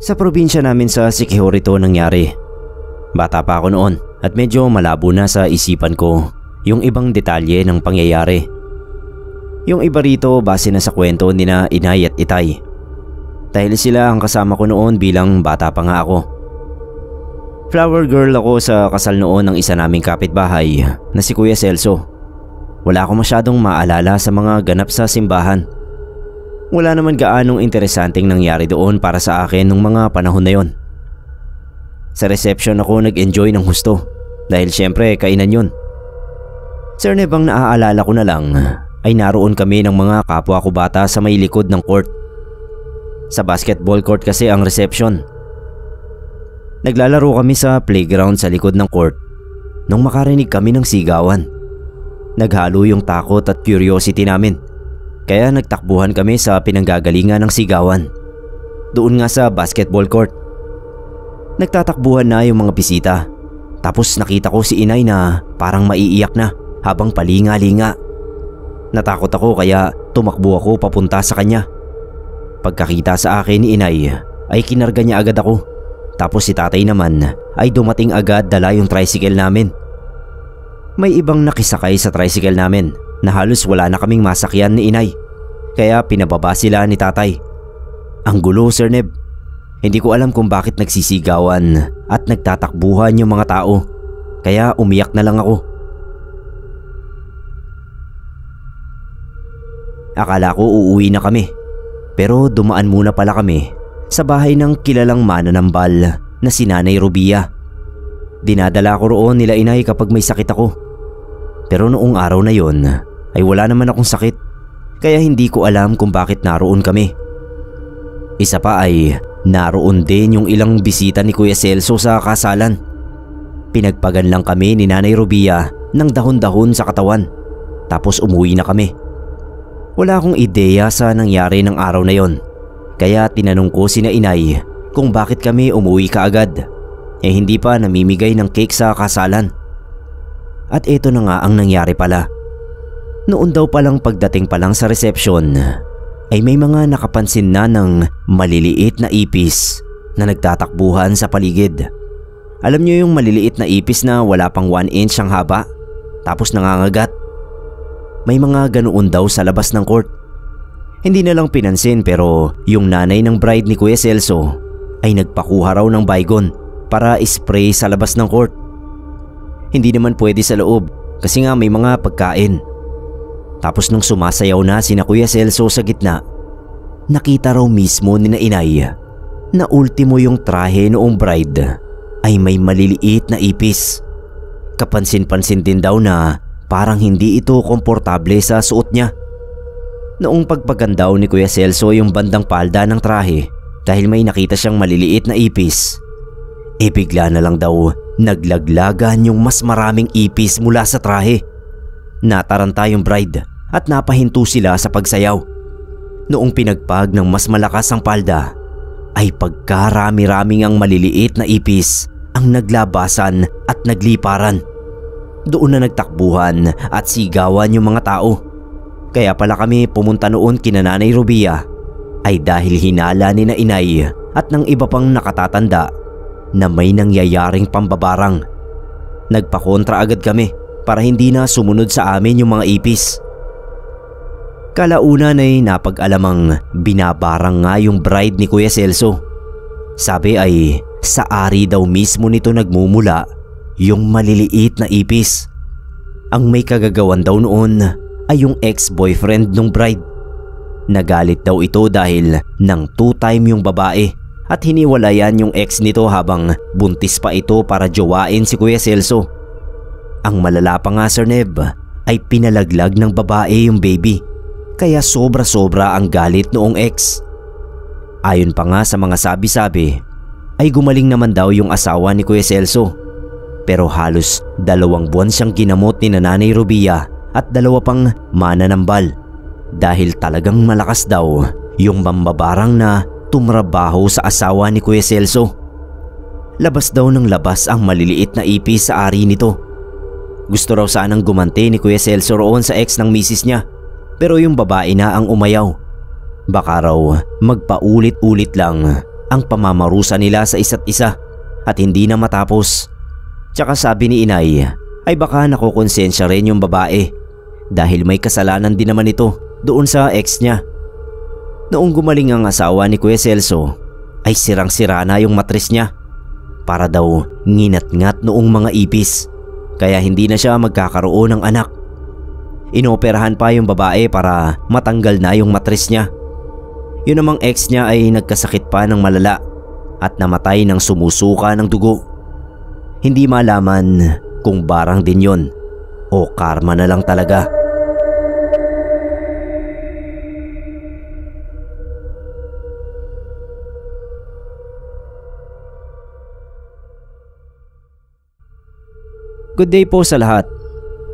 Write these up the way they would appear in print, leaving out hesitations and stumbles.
Sa probinsya namin sa Siquijor ito nangyari. Bata pa ako noon at medyo malabo na sa isipan ko yung ibang detalye ng pangyayari. Yung iba rito base na sa kwento ni na inay at itay. Dahil sila ang kasama ko noon bilang bata pa nga ako. Flower girl ako sa kasal noon ng isa naming kapitbahay na si Kuya Celso. Wala akong masyadong maalala sa mga ganap sa simbahan. Wala naman gaanong interesanteng nangyari doon para sa akin nung mga panahon na yon. Sa reception ako nag-enjoy ng husto dahil syempre kainan yun. Sir Neb, ang naaalala ko na lang ay naroon kami ng mga kapwa ko bata sa may likod ng court. Sa basketball court kasi ang reception. Naglalaro kami sa playground sa likod ng court nung makarinig kami ng sigawan. Naghalo yung takot at curiosity namin. Kaya nagtakbuhan kami sa pinanggagalingan ng sigawan. Doon nga sa basketball court. Nagtatakbuhan na yung mga bisita. Tapos nakita ko si inay na parang maiiyak na habang palinga-linga. Natakot ako kaya tumakbo ako papunta sa kanya. Pagkakita sa akin ni inay ay kinarga niya agad ako. Tapos si tatay naman ay dumating agad dala yung tricycle namin. May ibang nakisakay sa tricycle namin na halos wala na kaming masakyan ni inay. Kaya pinababa sila ni tatay. Ang gulo, Sir Neb. Hindi ko alam kung bakit nagsisigawan at nagtatakbuhan yung mga tao. Kaya umiyak na lang ako. Akala ko uuwi na kami. Pero dumaan muna pala kami sa bahay ng kilalang mananambal na si Nanay Rubia. Dinadala ko roon nila inay kapag may sakit ako. Pero noong araw na yon ay wala naman akong sakit. Kaya hindi ko alam kung bakit naroon kami. Isa pa ay naroon din yung ilang bisita ni Kuya Celso sa kasalan. Pinagpagan lang kami ni Nanay Rubia ng dahon-dahon sa katawan. Tapos umuwi na kami. Wala akong ideya sa nangyari ng araw na yon. Kaya tinanong ko sina inay kung bakit kami umuwi kaagad. Hindi pa namimigay ng cake sa kasalan. At ito na nga ang nangyari pala. Noon daw palang pagdating pa lang sa reception ay may mga nakapansin na ng maliliit na ipis na nagtatakbuhan sa paligid. Alam niyo yung maliliit na ipis na wala pang 1 inch ang haba tapos nangangagat? May mga ganoon daw sa labas ng court. Hindi na lang pinansin pero yung nanay ng bride ni Kuya Celso ay nagpakuha raw ng baygon para spray sa labas ng court. Hindi naman pwede sa loob kasi nga may mga pagkain. Tapos nung sumasayaw na sina Kuya Celso sa gitna, nakita raw mismo ni na inay na ultimo yung trahe noong bride ay may maliliit na ipis. Kapansin-pansin din daw na parang hindi ito komportable sa suot niya. Noong pagpagan daw ni Kuya Celso yung bandang palda ng trahe dahil may nakita siyang maliliit na ipis, bigla na lang daw naglaglagan yung mas maraming ipis mula sa trahe. Nataranta yung bride at napahinto sila sa pagsayaw. Noong pinagpag ng mas malakas ang palda ay pagkarami-raming ang maliliit na ipis ang naglabasan at nagliparan. Doon na nagtakbuhan at sigawan yung mga tao. Kaya pala kami pumunta noon kina Nanay Rubia ay dahil hinala ni na inay at ng iba pang nakatatanda na may nangyayaring pambabarang. Nagpakontra agad kami para hindi na sumunod sa amin yung mga ipis. Kalaunan ay napag-alamang binabarang nga yung bride ni Kuya Celso. Sabi ay sa ari daw mismo nito nagmumula yung maliliit na ipis. Ang may kagagawan daw noon ay yung ex-boyfriend ng bride. Nagalit daw ito dahil nang 2-time yung babae at hiniwalayan yung ex nito habang buntis pa ito para jowain si Kuya Celso. Ang malala pa nga, Sir Neb, ay pinalaglag ng babae yung baby, kaya sobra-sobra ang galit noong ex. Ayon pa nga sa mga sabi-sabi, ay gumaling naman daw yung asawa ni Kuya Celso. Pero halos 2 buwan siyang ginamot ni Nanay Rubia at 2 pang mananambal dahil talagang malakas daw yung mambabarang na tumrabaho sa asawa ni Kuya Celso. Labas daw ng labas ang maliliit na ipis sa ari nito. Gusto raw sanang gumanti ni Kuya Celso roon sa ex ng misis niya, pero yung babae na ang umayaw. Baka raw magpaulit-ulit lang ang pamamarusa nila sa isa't isa at hindi na matapos. Tsaka sabi ni inay ay baka nakukonsensya rin yung babae dahil may kasalanan din naman ito doon sa ex niya. Noong gumaling ang asawa ni Kuya Celso ay sirang-sira na yung matris niya. Para daw nginat-ngat noong mga ipis kaya hindi na siya magkakaroon ng anak. Inoperahan pa yung babae para matanggal na yung matris niya. Yun namang ex niya ay nagkasakit pa ng malala at namatay ng sumusuka ng dugo. Hindi malaman kung barang din yon o karma na lang talaga. Good day po sa lahat.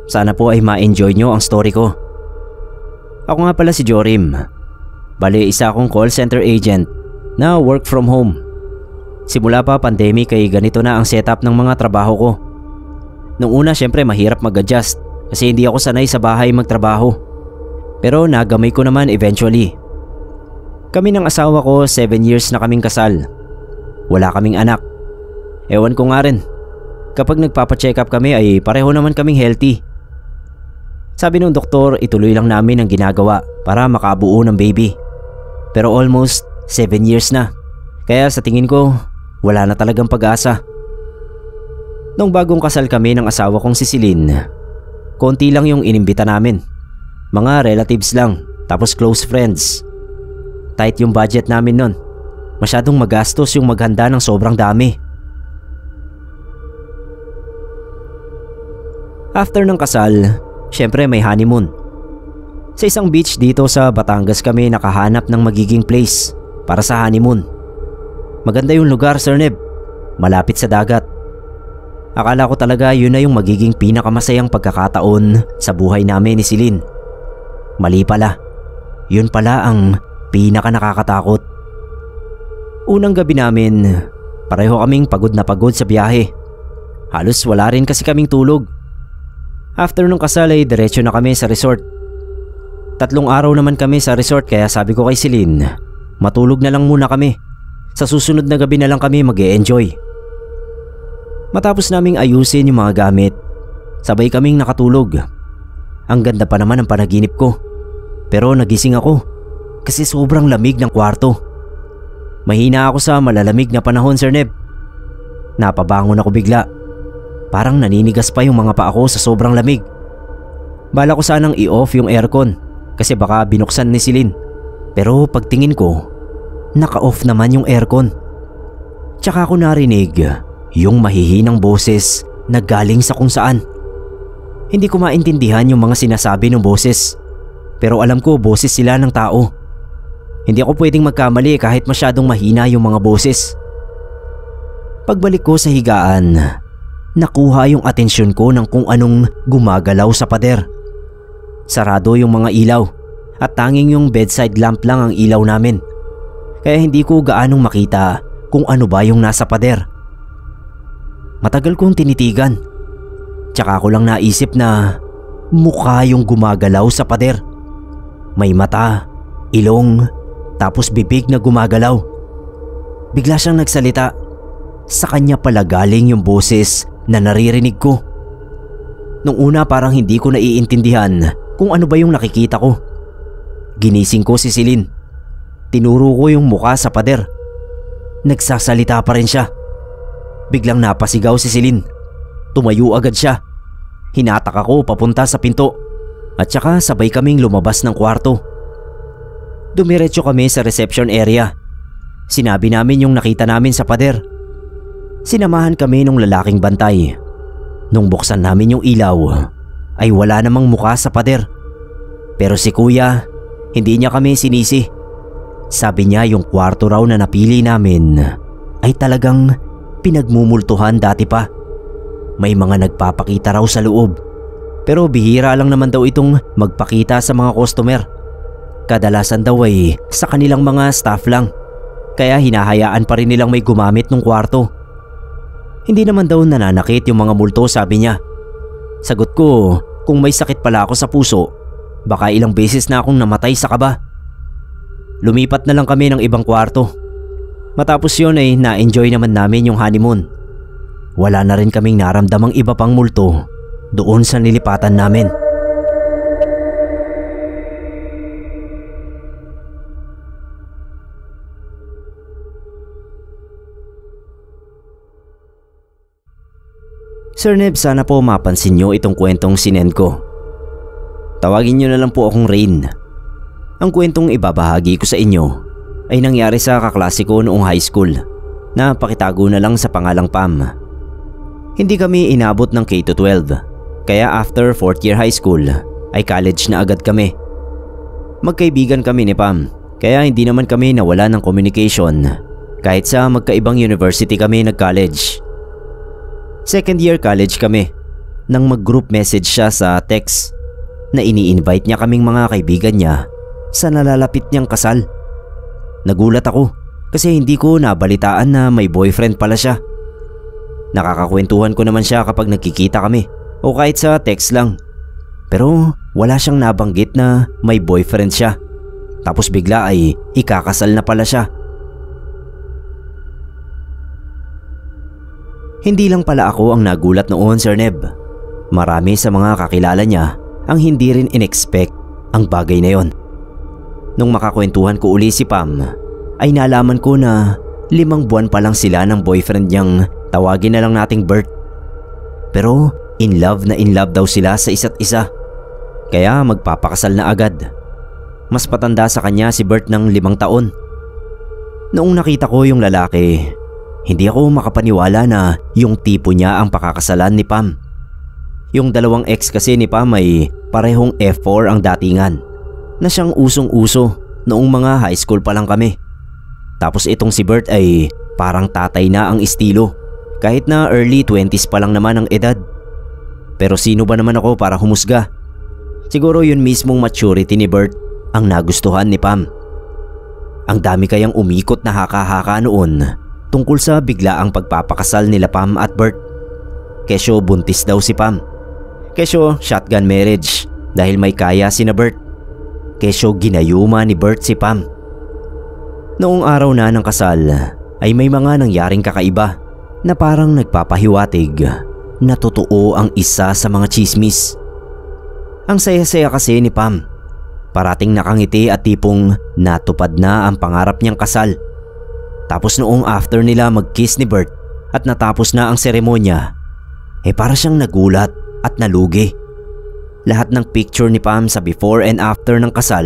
Sana po ay ma-enjoy nyo ang story ko. Ako nga pala si Jorim. Bali, isa akong call center agent na work from home. Simula pa pandemic ay ganito na ang setup ng mga trabaho ko. Nung una syempre mahirap mag-adjust kasi hindi ako sanay sa bahay magtrabaho. Pero nagamay ko naman eventually. Kami ng asawa ko 7 years na kaming kasal. Wala kaming anak. Ewan ko nga rin. Kapag nagpapacheck up kami ay pareho naman kaming healthy. Sabi ng doktor ituloy lang namin ang ginagawa para makabuo ng baby. Pero almost 7 years na. Kaya sa tingin ko wala na talagang pag-asa. Nung bagong kasal kami ng asawa kong si Celine, konti lang yung inimbita namin. Mga relatives lang, tapos close friends. Tight yung budget namin nun. Masyadong magastos yung maghanda ng sobrang dami. After ng kasal, syempre may honeymoon. Sa isang beach dito sa Batangas kami nakahanap ng magiging place para sa honeymoon. Maganda yung lugar, Sir Neb. Malapit sa dagat. Akala ko talaga yun na yung magiging pinakamasayang pagkakataon sa buhay namin ni Celine. Mali pala. Yun pala ang pinaka nakakatakot. Unang gabi namin, pareho kaming pagod na pagod sa biyahe. Halos wala rin kasi kaming tulog. After nung kasal ay diretso na kami sa resort. 3 araw naman kami sa resort kaya sabi ko kay Celine, matulog na lang muna kami. Sa susunod na gabi na lang kami mag-e-enjoy. Matapos naming ayusin yung mga gamit, sabay kaming nakatulog. Ang ganda pa naman ng panaginip ko. Pero nagising ako kasi sobrang lamig ng kwarto. Mahina ako sa malalamig na panahon, Sir Neb. Napabangon ako bigla. Parang naninigas pa yung mga paa ko sa sobrang lamig. Bala ko sanang i-off yung aircon kasi baka binuksan ni Celine. Pero pagtingin ko, naka-off naman yung aircon. Tsaka ako narinig yung mahihinang boses na galing sa kung saan. Hindi ko maintindihan yung mga sinasabi ng boses. Pero alam ko boses sila ng tao. Hindi ako pwedeng magkamali kahit masyadong mahina yung mga boses. Pagbalik ko sa higaan, nakuha yung atensyon ko ng kung anong gumagalaw sa pader. Sarado yung mga ilaw at tanging yung bedside lamp lang ang ilaw namin. Kaya hindi ko gaanong makita kung ano ba yung nasa pader. Matagal kong tinitigan. Tsaka ko lang naisip na mukha yung gumagalaw sa pader. May mata, ilong, tapos bibig na gumagalaw. Bigla siyang nagsalita. Sa kanya pala galing yung boses na naririnig ko. Nung una parang hindi ko naiintindihan kung ano ba yung nakikita ko. Ginising ko si Celine. Tinuro ko yung mukha sa pader. Nagsasalita pa rin siya. Biglang napasigaw si Celine. Tumayo agad siya. Hinatak ako papunta sa pinto. At saka sabay kaming lumabas ng kwarto. Dumiretso kami sa reception area. Sinabi namin yung nakita namin sa pader. Sinamahan kami ng lalaking bantay. Nung buksan namin yung ilaw, ay wala namang mukha sa pader. Pero si kuya, hindi niya kami sinisi. Sabi niya yung kwarto raw na napili namin ay talagang pinagmumultuhan dati pa. May mga nagpapakita raw sa loob. Pero bihira lang naman daw itong magpakita sa mga customer. Kadalasan daw ay sa kanilang mga staff lang. Kaya hinahayaan pa rin nilang may gumamit ng kwarto. Hindi naman daw nananakit yung mga multo, sabi niya. Sagot ko, kung may sakit pala ako sa puso, baka ilang beses na akong namatay sa kaba. Lumipat na lang kami ng ibang kwarto. Matapos yun ay na-enjoy naman namin yung honeymoon. Wala na rin kaming naramdamang iba pang multo doon sa nilipatan namin. Sir Neb, sana po mapansin nyo itong kwentong sinend ko. Tawagin nyo na lang po akong Rain. Ang kwentong ibabahagi ko sa inyo ay nangyari sa kaklase ko noong high school na pakitago na lang sa pangalang Pam. Hindi kami inabot ng K-12, kaya after 4th year high school ay college na agad kami. Magkaibigan kami ni Pam, kaya hindi naman kami nawala ng communication kahit sa magkaibang university kami nag-college. Second year college kami nang mag-group message siya sa text na ini-invite niya kaming mga kaibigan niya sa nalalapit niyang kasal. Nagulat ako kasi hindi ko nabalitaan na may boyfriend pala siya. Nakakakwentuhan ko naman siya kapag nagkikita kami o kahit sa text lang. Pero wala siyang nabanggit na may boyfriend siya. Tapos bigla ay ikakasal na pala siya. Hindi lang pala ako ang nagulat noon, Sir Neb. Marami sa mga kakilala niya ang hindi rin in-expect ang bagay na yon. Nung makakwentuhan ko uli si Pam, ay nalaman ko na 5 buwan pa lang sila ng boyfriend niyang tawagin na lang nating Bert. Pero in love daw sila sa isa't isa. Kaya magpapakasal na agad. Mas patanda sa kanya si Bert ng 5 taon. Noong nakita ko yung lalaki, hindi ako makapaniwala na yung tipo niya ang pakakasalan ni Pam. Yung 2 ex kasi ni Pam ay parehong F4 ang datingan na siyang usong-uso noong mga high school pa lang kami. Tapos itong si Bert ay parang tatay na ang estilo kahit na early 20s pa lang naman ang edad. Pero sino ba naman ako para humusga? Siguro yun mismong maturity ni Bert ang nagustuhan ni Pam. Ang dami kayang umikot na haka-haka noon tungkol sa biglaang pagpapakasal nila Pam at Bert. Kesyo buntis daw si Pam. Kesyo shotgun marriage dahil may kaya si na Bert. Kesyo ginayuma ni Bert si Pam. Noong araw na ng kasal ay may mga nangyaring kakaiba na parang nagpapahiwatig na totoo ang isa sa mga chismis. Ang saya-saya kasi ni Pam. Parating nakangiti at tipong natupad na ang pangarap niyang kasal. Tapos noong after nila mag-kiss ni Bert at natapos na ang seremonya, para siyang nagulat at nalugi. Lahat ng picture ni Pam sa before and after ng kasal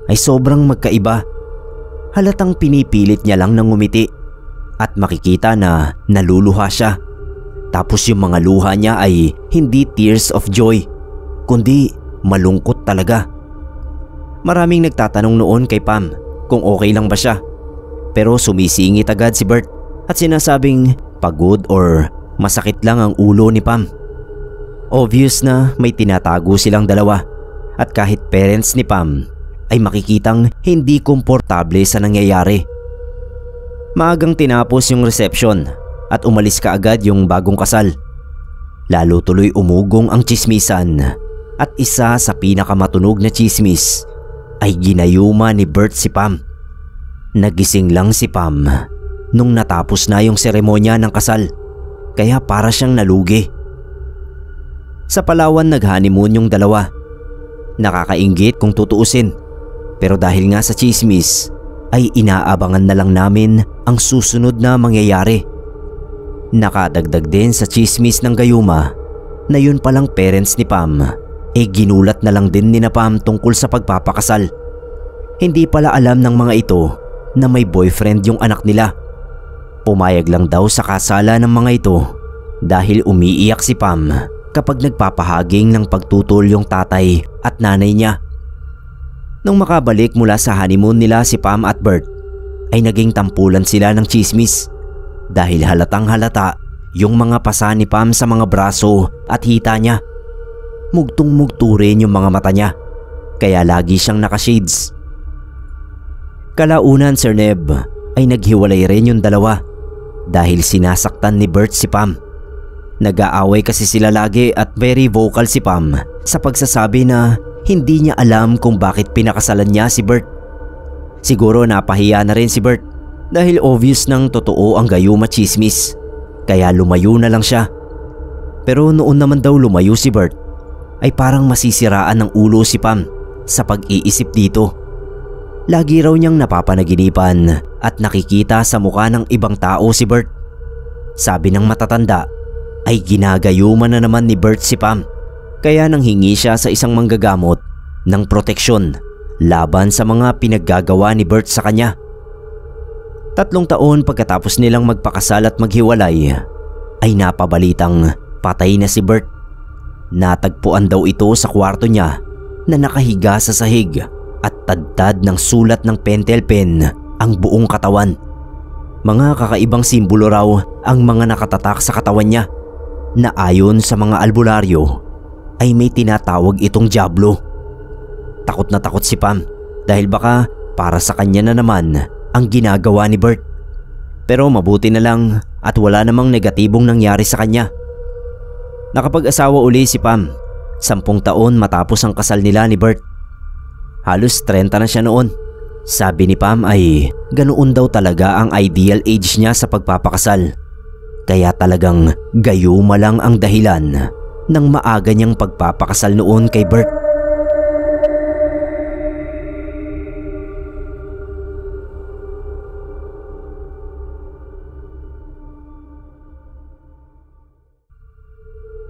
ay sobrang magkaiba. Halatang pinipilit niya lang ng ngumiti at makikita na naluluha siya. Tapos yung mga luha niya ay hindi tears of joy, kundi malungkot talaga. Maraming nagtatanong noon kay Pam kung okay lang ba siya. Pero sumisingit agad si Bert at sinasabing pagod or masakit lang ang ulo ni Pam. Obvious na may tinatago silang dalawa at kahit parents ni Pam ay makikitang hindi komportable sa nangyayari. Maagang tinapos yung reception at umalis kaagad yung bagong kasal. Lalo tuloy umugong ang chismisan at isa sa pinakamatunog na chismis ay ginayuma ni Bert si Pam. Nagising lang si Pam nung natapos na yung seremonya ng kasal, kaya para siyang nalugi. Sa Palawan nag-honeymoon yung dalawa. Nakakainggit kung tutuusin, pero dahil nga sa chismis ay inaabangan na lang namin ang susunod na mangyayari. Nakadagdag din sa chismis ng gayuma na yun palang parents ni Pam ginulat na lang din ni na Pam tungkol sa pagpapakasal. Hindi pala alam ng mga ito na may boyfriend yung anak nila. Pumayag lang daw sa kasala ng mga ito dahil umiiyak si Pam kapag nagpapahaging ng pagtutol yung tatay at nanay niya. Nung makabalik mula sa honeymoon nila si Pam at Bert ay naging tampulan sila ng chismis dahil halatang halata yung mga pasa ni Pam sa mga braso at hita niya. Mugtong-mugto rin yung mga mata niya kaya lagi siyang naka-shades. Kalaunan, Sir Neb, ay naghiwalay rin yung dalawa dahil sinasaktan ni Bert si Pam. Nag-aaway kasi sila lagi at very vocal si Pam sa pagsasabi na hindi niya alam kung bakit pinakasalan niya si Bert. Siguro napahiya na rin si Bert Dahil obvious nang totoo ang gayuma chismis, kaya lumayo na lang siya. Pero noon naman daw lumayo si Bert, ay parang masisiraan ng ulo si Pam sa pag-iisip dito. Lagi raw niyang napapanaginipan at nakikita sa mukha ng ibang tao si Bert. Sabi ng matatanda ay ginagayuman na naman ni Bert si Pam, kaya nanghingi siya sa isang manggagamot ng proteksyon laban sa mga pinaggagawa ni Bert sa kanya. 3 taon pagkatapos nilang magpakasal at maghiwalay ay napabalitang patay na si Bert. Natagpuan daw ito sa kwarto niya na nakahiga sa sahig at tadtad ng sulat ng pentel pen ang buong katawan. Mga kakaibang simbolo raw ang mga nakatatak sa katawan niya na ayon sa mga albularyo ay may tinatawag itong diablo. Takot na takot si Pam dahil baka para sa kanya na naman ang ginagawa ni Bert. Pero mabuti na lang at wala namang negatibong nangyari sa kanya. Nakapag-asawa uli si Pam 10 taon matapos ang kasal nila ni Bert. Halos 30 na siya noon. Sabi ni Pam ay ganoon daw talaga ang ideal age niya sa pagpapakasal. Kaya talagang gayuma lang ang dahilan ng maaga niyang pagpapakasal noon kay Bert.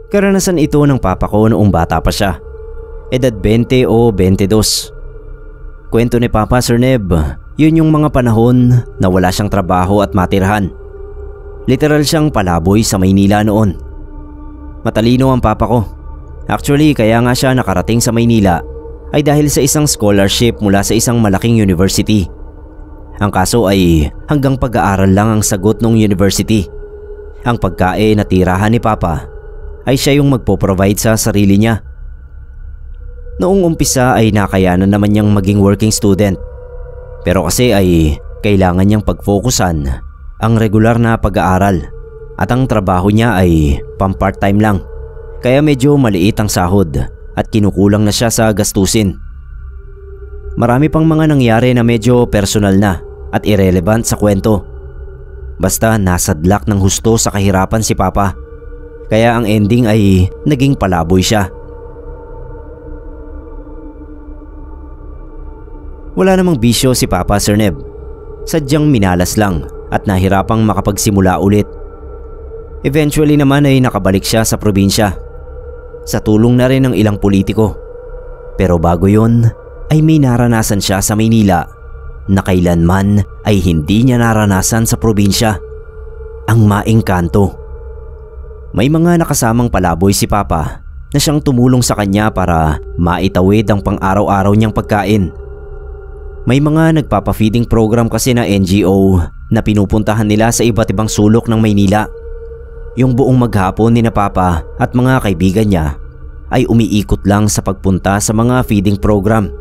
Karanasan ito ng papa ko noong bata pa siya. Edad 20 o 22. Kwento ni Papa Sir Neb, yun yung mga panahon na wala siyang trabaho at matirahan. Literal siyang palaboy sa Maynila noon. Matalino ang papa ko. Actually, kaya nga siya nakarating sa Maynila ay dahil sa isang scholarship mula sa isang malaking university. Ang kaso ay hanggang pag-aaral lang ang sagot ng university. Ang pagkain at tirahan ni Papa ay siya yung magpo-provide sa sarili niya. Noong umpisa ay nakayanan naman niyang maging working student. Pero kasi ay kailangan niyang pag-focusan ang regular na pag-aaral at ang trabaho niya ay pang-part-time lang. Kaya medyo maliit ang sahod at kinukulang na siya sa gastusin. Marami pang mga nangyari na medyo personal na at irrelevant sa kwento. Basta nasadlak ng husto sa kahirapan si Papa. Kaya ang ending ay naging palaboy siya. Wala namang bisyo si Papa Sir Neb. Sadyang minalas lang at nahirapang makapagsimula ulit. Eventually naman ay nakabalik siya sa probinsya. Sa tulong na rin ng ilang politiko. Pero bago yun ay may naranasan siya sa Maynila na kailanman ay hindi niya naranasan sa probinsya. Ang maengkanto. May mga nakasamang palaboy si Papa na siyang tumulong sa kanya para maitawid ang pang-araw-araw niyang pagkain. May mga nagpapa-feeding program kasi na NGO na pinupuntahan nila sa iba't ibang sulok ng Maynila. Yung buong maghapon ni na Papa at mga kaibigan niya ay umiikot lang sa pagpunta sa mga feeding program.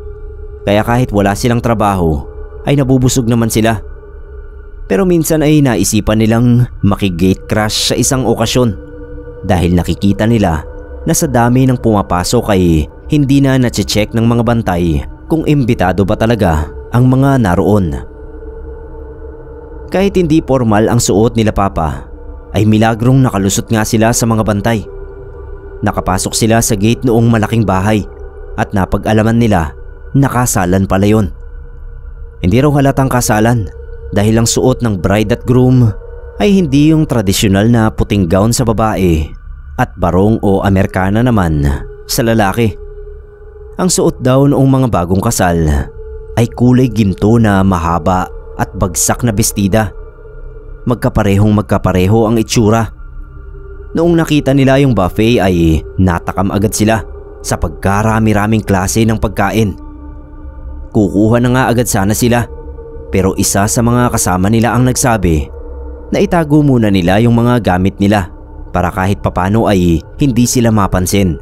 Kaya kahit wala silang trabaho ay nabubusog naman sila. Pero minsan ay naisipan nilang makigate crash sa isang okasyon dahil nakikita nila na sa dami ng pumapasok ay hindi na nache-check ng mga bantay kung imbitado ba talaga ang mga naroon. Kahit hindi formal ang suot nila Papa, ay milagrong nakalusot nga sila sa mga bantay. Nakapasok sila sa gate noong malaking bahay at napag-alaman nila na kasalan pala yun. Hindi raw halatang kasalan dahil ang suot ng bride at groom ay hindi yung tradisyonal na puting gown sa babae at barong o Amerikana naman sa lalaki. Ang suot daw noong mga bagong kasal ay kulay ginto na mahaba at bagsak na bestida. Magkapareho ang itsura. Noong nakita nila yung buffet ay natakam agad sila sa pagkarami-raming klase ng pagkain. Kukuha na nga agad sana sila pero isa sa mga kasama nila ang nagsabi na itago muna nila yung mga gamit nila para kahit papano ay hindi sila mapansin.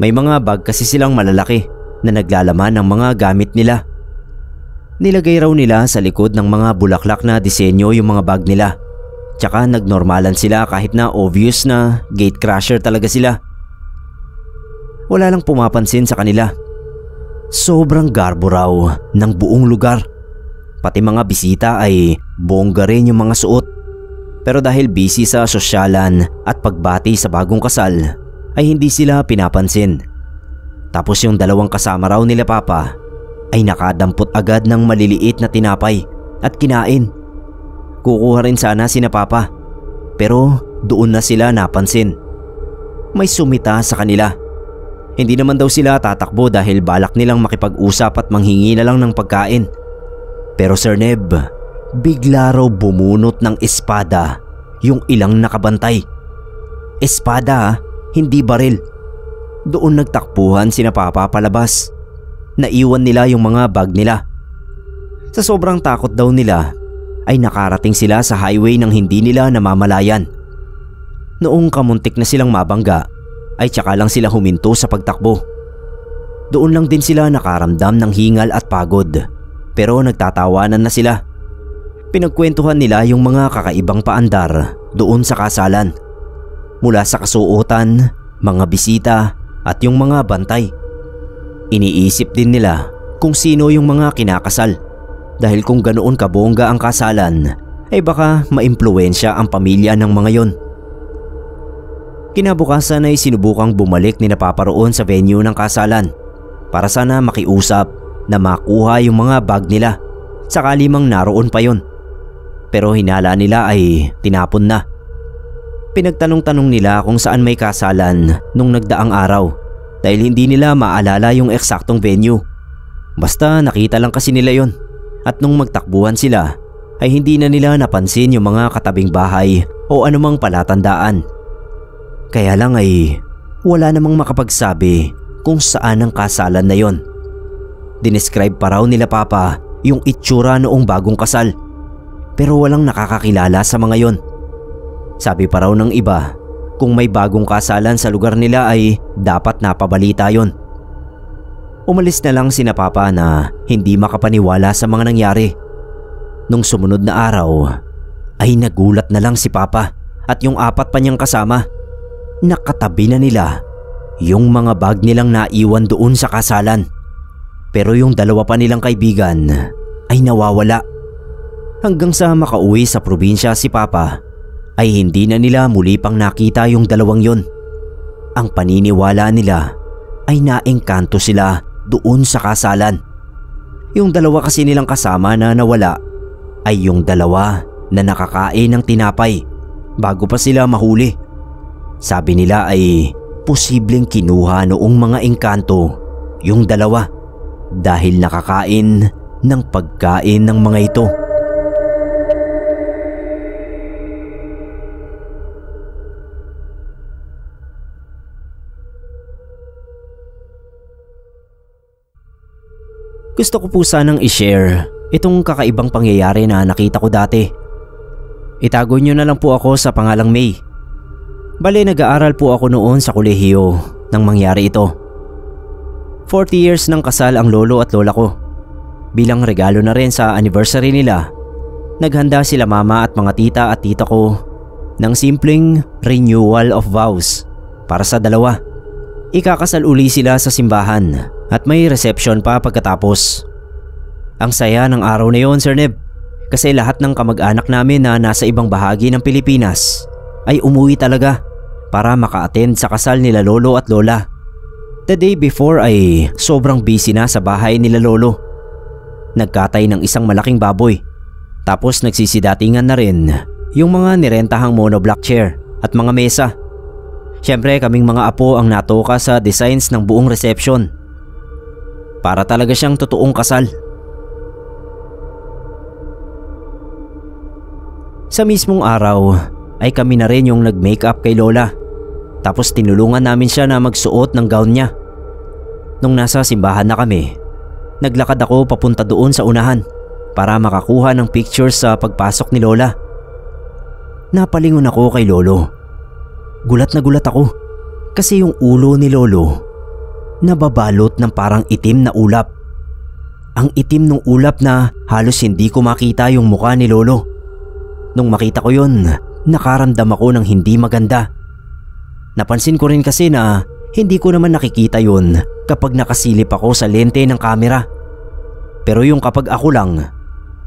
May mga bag kasi silang malalaki na naglalaman ng mga gamit nila. Nilagay raw nila sa likod ng mga bulaklak na disenyo yung mga bag nila. Tsaka nagnormalan sila kahit na obvious na gatecrasher talaga sila. Wala lang pumapansin sa kanila. Sobrang garbo raw ng buong lugar. Pati mga bisita ay bongga rin yung mga suot. Pero dahil busy sa sosyalan at pagbati sa bagong kasal ay hindi sila pinapansin. Tapos yung dalawang kasama raw nila Papa ay nakadampot agad ng maliliit na tinapay at kinain. Kukuha rin sana sina Papa pero doon na sila napansin. May sumita sa kanila. Hindi naman daw sila tatakbo dahil balak nilang makipag-usap at manghingi na lang ng pagkain. Pero Sir Neb, bigla raw bumunot ng espada yung ilang nakabantay. Espada, hindi baril. Doon nagtakbuhan sina Papa palabas. Naiwan nila yung mga bag nila. Sa sobrang takot daw nila ay nakarating sila sa highway nang hindi nila namamalayan. Noong kamuntik na silang mabangga ay tsaka lang sila huminto sa pagtakbo. Doon lang din sila nakaramdam ng hingal at pagod pero nagtatawanan na sila. Pinagkwentuhan nila yung mga kakaibang paandar doon sa kasalan. Mula sa kasuotan, mga bisita at yung mga bantay. Iniisip din nila kung sino yung mga kinakasal dahil kung ganoon kabongga ang kasalan ay baka maimpluwensya ang pamilya ng mga yon. Kinabukasan ay sinubukang bumalik ni Papa roon sa venue ng kasalan para sana makiusap na makuha yung mga bag nila sakali mang naroon pa yon. Pero hinala nila ay tinapon na. Pinagtanong-tanong nila kung saan may kasalan nung nagdaang araw dahil hindi nila maalala yung eksaktong venue. Basta nakita lang kasi nila yon at nung magtakbuhan sila ay hindi na nila napansin yung mga katabing bahay o anumang palatandaan. Kaya lang ay wala namang makapagsabi kung saan ang kasalan na yon. Dinescribe pa raw nila Papa yung itsura noong bagong kasal pero walang nakakakilala sa mga yon. Sabi pa raw ng iba, kung may bagong kasalan sa lugar nila ay dapat napabalita yon. Umalis na lang sina Papa na hindi makapaniwala sa mga nangyari. Nung sumunod na araw ay nagulat na lang si Papa at yung 4 pa niyang kasama. Nakatabi na nila yung mga bag nilang naiwan doon sa kasalan. Pero yung 2 pa nilang kaibigan ay nawawala. Hanggang sa makauwi sa probinsya si Papa ay hindi na nila muli pang nakita yung 2 yon. Ang paniniwala nila ay naengkanto sila doon sa kasalan. Yung 2 kasi nilang kasama na nawala ay yung 2 na nakakain ng tinapay bago pa sila mahuli. Sabi nila ay posibleng kinuha noong mga engkanto yung 2 dahil nakakain ng pagkain ng mga ito. Gusto ko po sanang i-share itong kakaibang pangyayari na nakita ko dati. Itago nyo na lang po ako sa pangalang May. Bale, nag-aaral po ako noon sa kolehiyo nang mangyari ito. 40 years ng kasal ang lolo at lola ko. Bilang regalo na rin sa anniversary nila, naghanda sila mama at mga tita at tita ko ng simpleng renewal of vows para sa 2. Ikakasal uli sila sa simbahan at may reception pa pagkatapos. Ang saya ng araw na yon, Sir Neb, kasi lahat ng kamag-anak namin na nasa ibang bahagi ng Pilipinas ay umuwi talaga para maka-attend sa kasal nila lolo at lola. The day before ay sobrang busy na sa bahay nila lolo. Nagkatay ng isang malaking baboy. Tapos nagsisidatingan na rin yung mga nirentahang monoblock chair at mga mesa. Siyempre kaming mga apo ang natoka sa designs ng buong reception. Para talaga siyang totoong kasal. Sa mismong araw ay kami na rin yung nag-makeup kay lola. Tapos tinulungan namin siya na magsuot ng gown niya. Nung nasa simbahan na kami, naglakad ako papunta doon sa unahan para makakuha ng pictures sa pagpasok ni lola. Napalingon ako kay lolo. Gulat na gulat ako kasi yung ulo ni lolo nababalot ng parang itim na ulap. Ang itim ng ulap na halos hindi ko makita yung mukha ni lolo. Nung makita ko yun, nakaramdam ako ng hindi maganda. Napansin ko rin kasi na hindi ko naman nakikita yun kapag nakasilip ako sa lente ng kamera. Pero yung kapag ako lang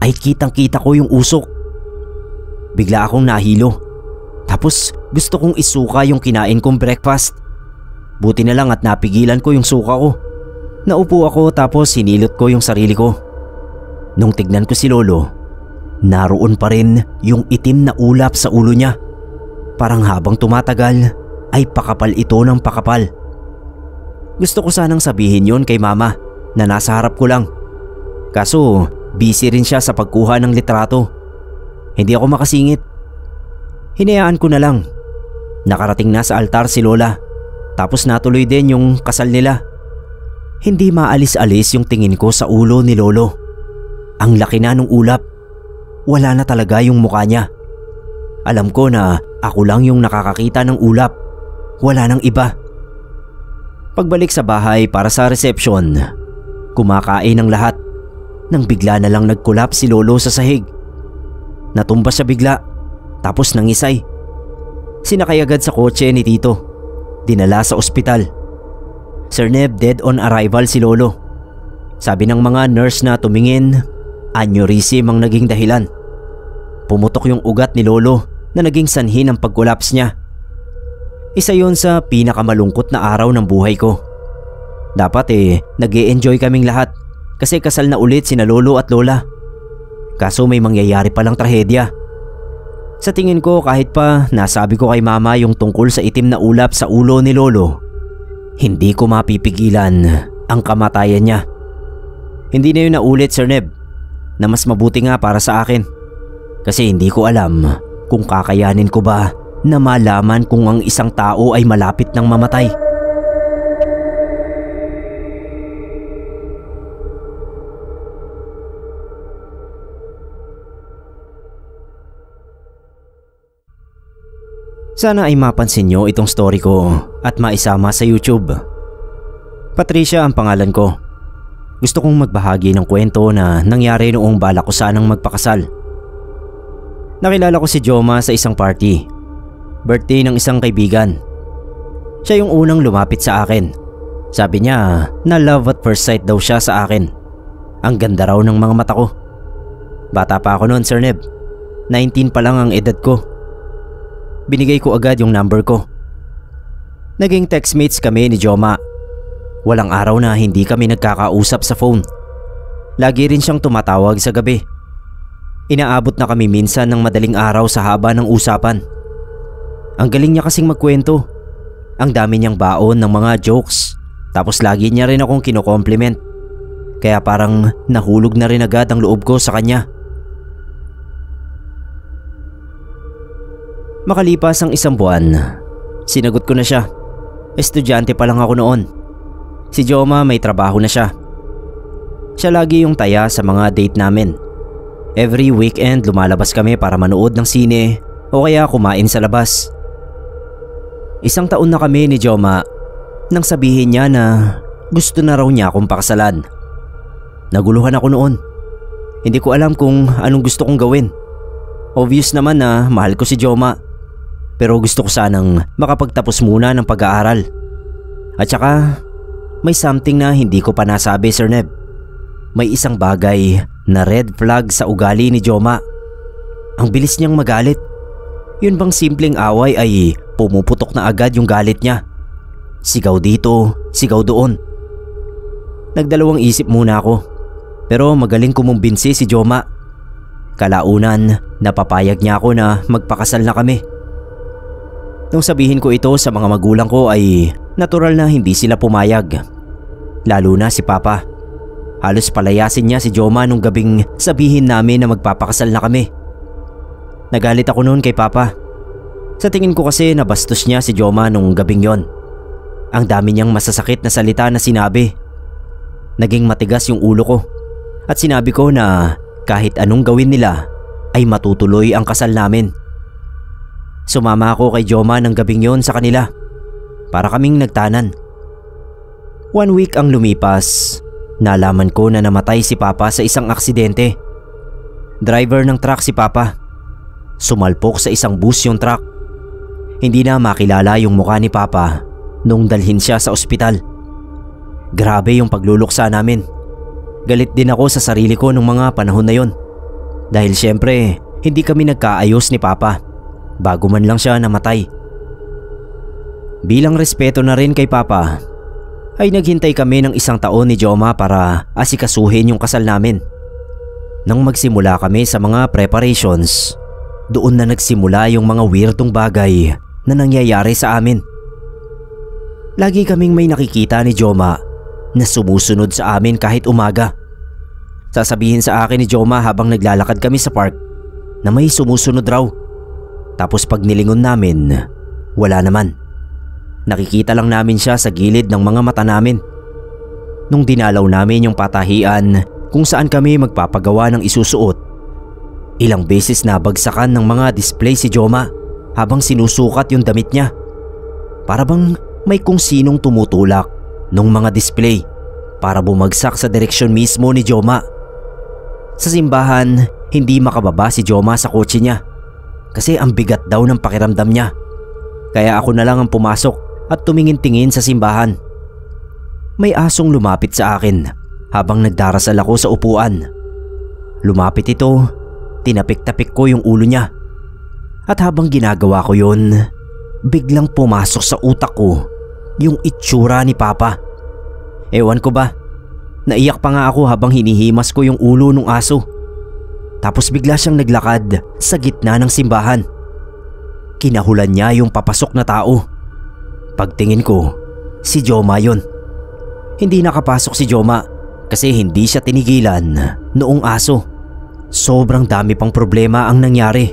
ay kitang-kita ko yung usok. Bigla akong nahilo. Tapos gusto kong isuka yung kinain kong breakfast. Buti na lang at napigilan ko yung suka ko. Naupo ako tapos hinilot ko yung sarili ko. Nung tignan ko si Lolo, naroon pa rin yung itim na ulap sa ulo niya. Parang habang tumatagal ay pakapal ito ng pakapal. Gusto ko sanang sabihin yon kay Mama na nasa harap ko lang. Kaso busy rin siya sa pagkuha ng litrato. Hindi ako makasingit. Hinayaan ko na lang. Nakarating na sa altar si Lola. Tapos natuloy din yung kasal nila. Hindi maalis-alis yung tingin ko sa ulo ni Lolo. Ang laki na nung ulap. Wala na talaga yung mukha niya. Alam ko na ako lang yung nakakakita ng ulap. Wala nang iba. Pagbalik sa bahay para sa reception, kumakain ng lahat. Nang bigla na lang nag-collapse si Lolo sa sahig. Natumba siya bigla, tapos nangisay. Sinakay agad sa kotse ni Tito. Dinala sa ospital. Sir Neb, dead on arrival si Lolo. Sabi ng mga nurse na tumingin, aneurysm ang naging dahilan. Pumutok yung ugat ni Lolo na naging sanhi ng pag-collapse niya. Isa yon sa pinakamalungkot na araw ng buhay ko. Dapat nag-e-enjoy kaming lahat kasi kasal na ulit sina Lolo at Lola. Kaso may mangyayari palang trahedya. Sa tingin ko kahit pa nasabi ko kay Mama yung tungkol sa itim na ulap sa ulo ni Lolo, hindi ko mapipigilan ang kamatayan niya. Hindi na yun naulit, Sir Neb, na mas mabuti nga para sa akin. Kasi hindi ko alam kung kakayanin ko ba na malaman kung ang isang tao ay malapit ng mamatay. Sana ay mapansin nyo itong story ko at maisama sa YouTube. Patricia ang pangalan ko. Gusto kong magbahagi ng kwento na nangyari noong bala ko sanang magpakasal. Nakilala ko si Joma sa isang party. Birthday ng isang kaibigan. Siya yung unang lumapit sa akin. Sabi niya na love at first sight daw siya sa akin. Ang ganda raw ng mga mata ko. Bata pa ako noon, Sir Neb. 19 pa lang ang edad ko. Binigay ko agad yung number ko. Naging textmates kami ni Joma. Walang araw na hindi kami nagkakausap sa phone. Lagi rin siyang tumatawag sa gabi. Inaabot na kami minsan ng madaling araw sa haba ng usapan. Ang galing niya kasing magkwento. Ang dami niyang baon ng mga jokes. Tapos lagi niya rin akong kino-compliment. Kaya parang nahulog na rin agad ang loob ko sa kanya. Makalipas ang isang buwan, sinagot ko na siya. Estudyante pa lang ako noon. Si Joma may trabaho na siya. Siya lagi yung taya sa mga date namin. Every weekend lumalabas kami para manood ng sine o kaya kumain sa labas. Isang taon na kami ni Joma nang sabihin niya na gusto na raw niya akong pakasalan. Naguluhan ako noon. Hindi ko alam kung anong gusto kong gawin. Obvious naman na mahal ko si Joma. Pero gusto ko sanang makapagtapos muna ng pag-aaral. At saka may something na hindi ko pa nasabi, Sir Neb. May isang bagay na red flag sa ugali ni Joma. Ang bilis niyang magalit. Yun bang simpleng away ay pumuputok na agad yung galit niya. Sigaw dito, sigaw doon. Nagdalawang isip muna ako. Pero magaling kumumbinsi si Joma. Kalaunan, napapayag niya ako na magpakasal na kami. Nung sabihin ko ito sa mga magulang ko ay natural na hindi sila pumayag. Lalo na si Papa. Halos palayasin niya si Joma nung gabing sabihin namin na magpapakasal na kami. Nagalit ako noon kay Papa. Sa tingin ko kasi nabastos niya si Joma nung gabing yon. Ang dami niyang masasakit na salita na sinabi. Naging matigas yung ulo ko. At sinabi ko na kahit anong gawin nila ay matutuloy ang kasal namin. Sumama ako kay Joma ng gabing yon sa kanila. Para kaming nagtanan. 1 week ang lumipas. Nalaman ko na namatay si Papa sa isang aksidente. Driver ng truck si Papa. Sumalpok sa isang bus yung truck. Hindi na makilala yung mukha ni Papa nung dalhin siya sa ospital. Grabe yung pagluluksa namin. Galit din ako sa sarili ko nung mga panahon na yon. Dahil syempre, hindi kami nagkaayos ni Papa bago man lang siya namatay. Bilang respeto na rin kay Papa, ay naghintay kami ng 1 taon ni Joma para asikasuhin yung kasal namin. Nang magsimula kami sa mga preparations, doon na nagsimula yung mga weirdong bagay na nangyayari sa amin. Lagi kaming may nakikita ni Joma na sumusunod sa amin kahit umaga. Sasabihin sa akin ni Joma habang naglalakad kami sa park na may sumusunod raw. Tapos pag nilingon namin, wala naman. Nakikita lang namin siya sa gilid ng mga mata namin. Nung dinalaw namin yung patahian kung saan kami magpapagawa ng isusuot, ilang beses nabagsakan ng mga display si Joma habang sinusukat yung damit niya. Para bang may kung sinong tumutulak nung mga display para bumagsak sa direksyon mismo ni Joma. Sa simbahan, hindi makababa si Joma sa kotse niya kasi ang bigat daw ng pakiramdam niya. Kaya ako na lang ang pumasok at tumingin-tingin sa simbahan. May asong lumapit sa akin habang nagdarasal ako sa upuan. Lumapit ito, tinapik-tapik ko yung ulo niya. At habang ginagawa ko yun, biglang pumasok sa utak ko yung itsura ni Papa. Ewan ko ba, naiyak pa nga ako habang hinihimas ko yung ulo ng aso. Tapos bigla siyang naglakad sa gitna ng simbahan. Kinahulan niya yung papasok na tao. Pagtingin ko, si Joma yun. Hindi nakapasok si Joma kasi hindi siya tinigilan noong aso. Sobrang dami pang problema ang nangyari.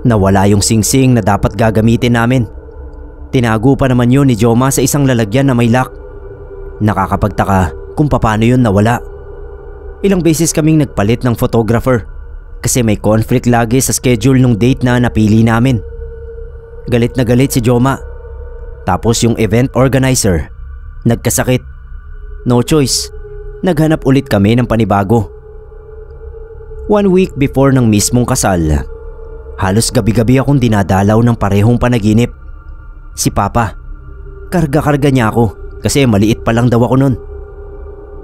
Nawala yung singsing na dapat gagamitin namin. Tinago pa naman yun ni Joma sa isang lalagyan na may lock. Nakakapagtaka kung paano yun nawala. Ilang beses kaming nagpalit ng photographer kasi may conflict lagi sa schedule nung date na napili namin. Galit na galit si Joma. Tapos yung event organizer nagkasakit. No choice, naghanap ulit kami ng panibago. 1 week before ng mismong kasal, halos gabi-gabi akong dinadalaw ng parehong panaginip. Si Papa, karga-karga niya ako kasi maliit pa lang daw ako nun.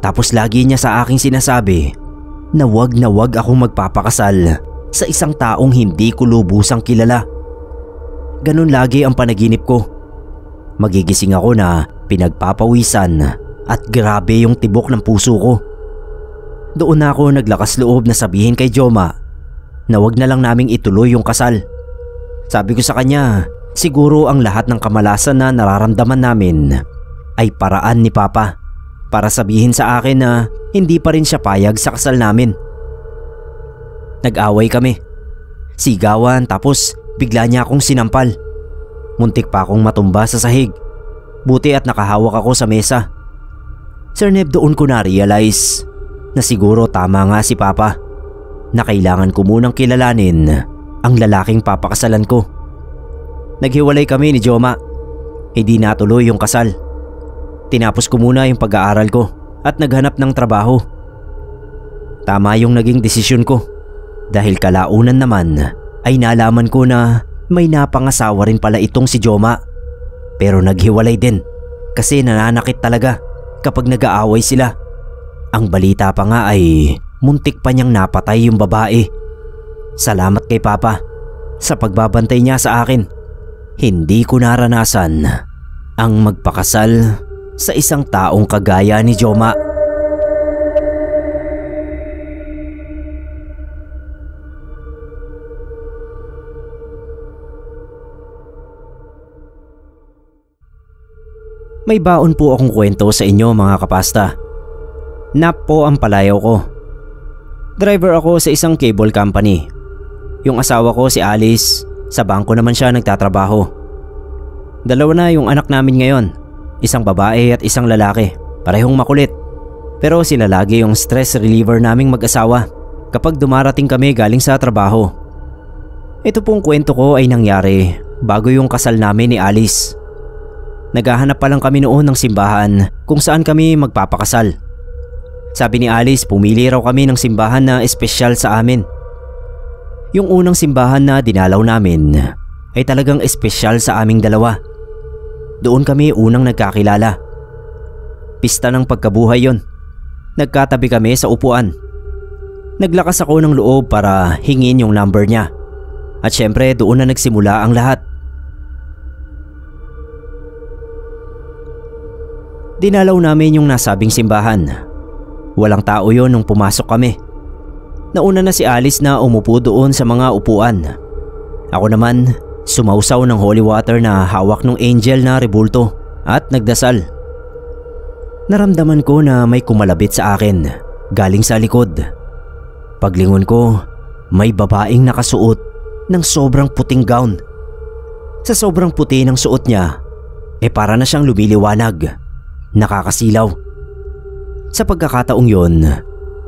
Tapos lagi niya sa aking sinasabi na wag akong magpapakasal sa isang taong hindi ko lubusang kilala. Ganun lagi ang panaginip ko. Magigising ako na pinagpapawisan at grabe yung tibok ng puso ko. Doon na ako naglakas loob na sabihin kay Joma na wag na lang naming ituloy yung kasal. Sabi ko sa kanya, siguro ang lahat ng kamalasan na nararamdaman namin ay paraan ni Papa para sabihin sa akin na hindi pa rin siya payag sa kasal namin. Nag-away kami. Sigawan tapos bigla niya akong sinampal. Muntik pa akong matumba sa sahig. Buti at nakahawak ako sa mesa. Sir Neb, doon ko na-realize na siguro tama nga si Papa na kailangan ko munang kilalanin ang lalaking papakasalan ko. Naghiwalay kami ni Joma. Hindi natuloy yung kasal. Tinapos ko muna yung pag-aaral ko at naghanap ng trabaho. Tama yung naging desisyon ko dahil kalaunan naman ay nalaman ko na may napangasawa rin pala itong si Joma. Pero naghiwalay din kasi nananakit talaga kapag nag-aaway sila. Ang balita pa nga ay muntik pa niyang napatay yung babae. Salamat kay Papa sa pagbabantay niya sa akin. Hindi ko naranasan ang magpakasal sa isang taong kagaya ni Joma. May baon po akong kwento sa inyo mga kapasta. Nap po ang palayaw ko. Driver ako sa isang cable company. Yung asawa ko si Alice, sa bangko naman siya nagtatrabaho. 2 na yung anak namin ngayon, isang babae at isang lalaki, parehong makulit. Pero sila lagi yung stress reliever naming mag-asawa kapag dumarating kami galing sa trabaho. Ito pong kwento ko ay nangyari bago yung kasal namin ni Alice. Naghahanap pa lang kami noon ng simbahan kung saan kami magpapakasal. Sabi ni Alice, pumili raw kami ng simbahan na espesyal sa amin. Yung unang simbahan na dinalaw namin ay talagang espesyal sa aming dalawa. Doon kami unang nagkakilala. Pista ng pagkabuhay yon. Nagkatabi kami sa upuan. Naglakas ako ng loob para hingin yung number niya. At syempre doon na nagsimula ang lahat. Dinalaw namin yung nasabing simbahan. Walang tao yon nung pumasok kami. Nauna na si Alice na umupo doon sa mga upuan. Ako naman sumausaw ng holy water na hawak ng angel na rebulto at nagdasal. Naramdaman ko na may kumalabit sa akin galing sa likod. Paglingon ko, may babaeng nakasuot ng sobrang puting gown. Sa sobrang puti ng suot niya, para na siyang lumiliwanag. Nakakasilaw. Sa pagkakataong yon,